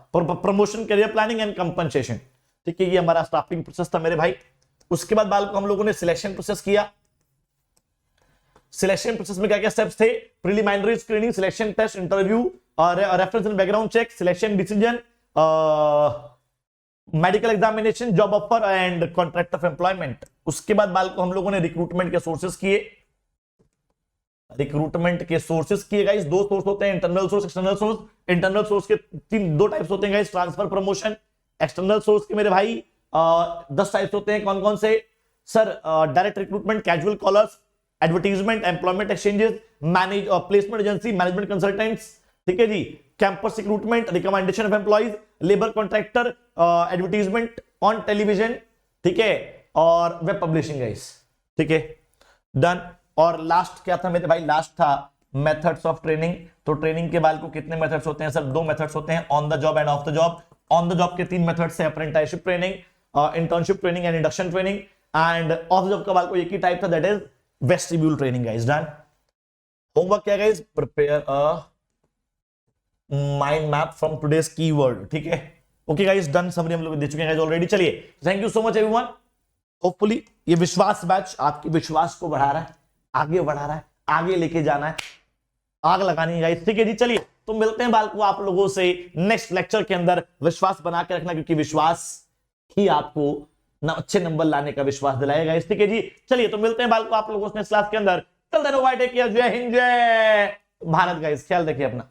promotion, career planning and compensation, ठीक है, ये हमारा स्टाफिंग प्रोसेस था मेरे भाई। उसके बाद बाल को हम लोगों ने सिलेक्शन प्रोसेस किया। सिलेक्शन प्रोसेस में क्या क्या स्टेप्स थे, preliminary screening, selection test, interview, reference and background check, selection decision, medical examination, job offer and contract of employment. उसके बाद बाल को हम लोगों ने रिक्रूटमेंट के सोर्सेस किए। गाइस, 2 सोर्स होते हैं, internal source, external source. Internal source के 2 टाइप्स होते हैं guys, transfer, promotion. External source के मेरे भाई 10 टाइप्स होते हैं, कौन कौन से sir, direct recruitment, casual callers, advertisement, employment exchanges, manage placement agency, management consultants, ठीक है जी, campus recruitment, recommendation of employees, labour contractor, advertisement on television, ठीक है, और वेब पब्लिशिंग गाइस, ठीक है, डन। और लास्ट क्या था मेरे भाई, लास्ट था मेथड्स ऑफ ट्रेनिंग। तो ट्रेनिंग के बाल को कितने मेथड्स होते हैं सर, 2 मेथड्स होते हैं, on the job and off the job. On the job के 3 मेथड्स हैं, apprenticeship training, internship training and induction training. And off the job का बाल को एक ही टाइप था, that is vestibule training guys, done. Homework क्या guys, prepare a mind map from today's keyword, ठीक है, ओके गाइस, डन। समरी हम लोग दे चुके हैं गाइस ऑलरेडी। चलिए, thank you so much everyone. Hopefully ये विश्वास बैच आपके विश्वास को बढ़ा रहा है, आगे बढ़ा रहा है, आगे लेके जाना है, आग लगानी है गाइस, ठीक है जी। चलिए, तो मिलते हैं बाल को आप लोगों से नेक्स्ट लेक्चर के अंदर। विश्वास बना के रखना, क्योंकि विश्वास ही आपको अच्छे नंबर लाने का विश्वास दिलाएगा गाइस, ठीक है जी। चलिए, तो मिलते हैं बाल को आप लोगों से नेक्स्ट क्लास के अंदर। चल देनो, बाय, टेक केयर, जय हिंद, जय भारत गाइस, ख्याल रखिए अपना।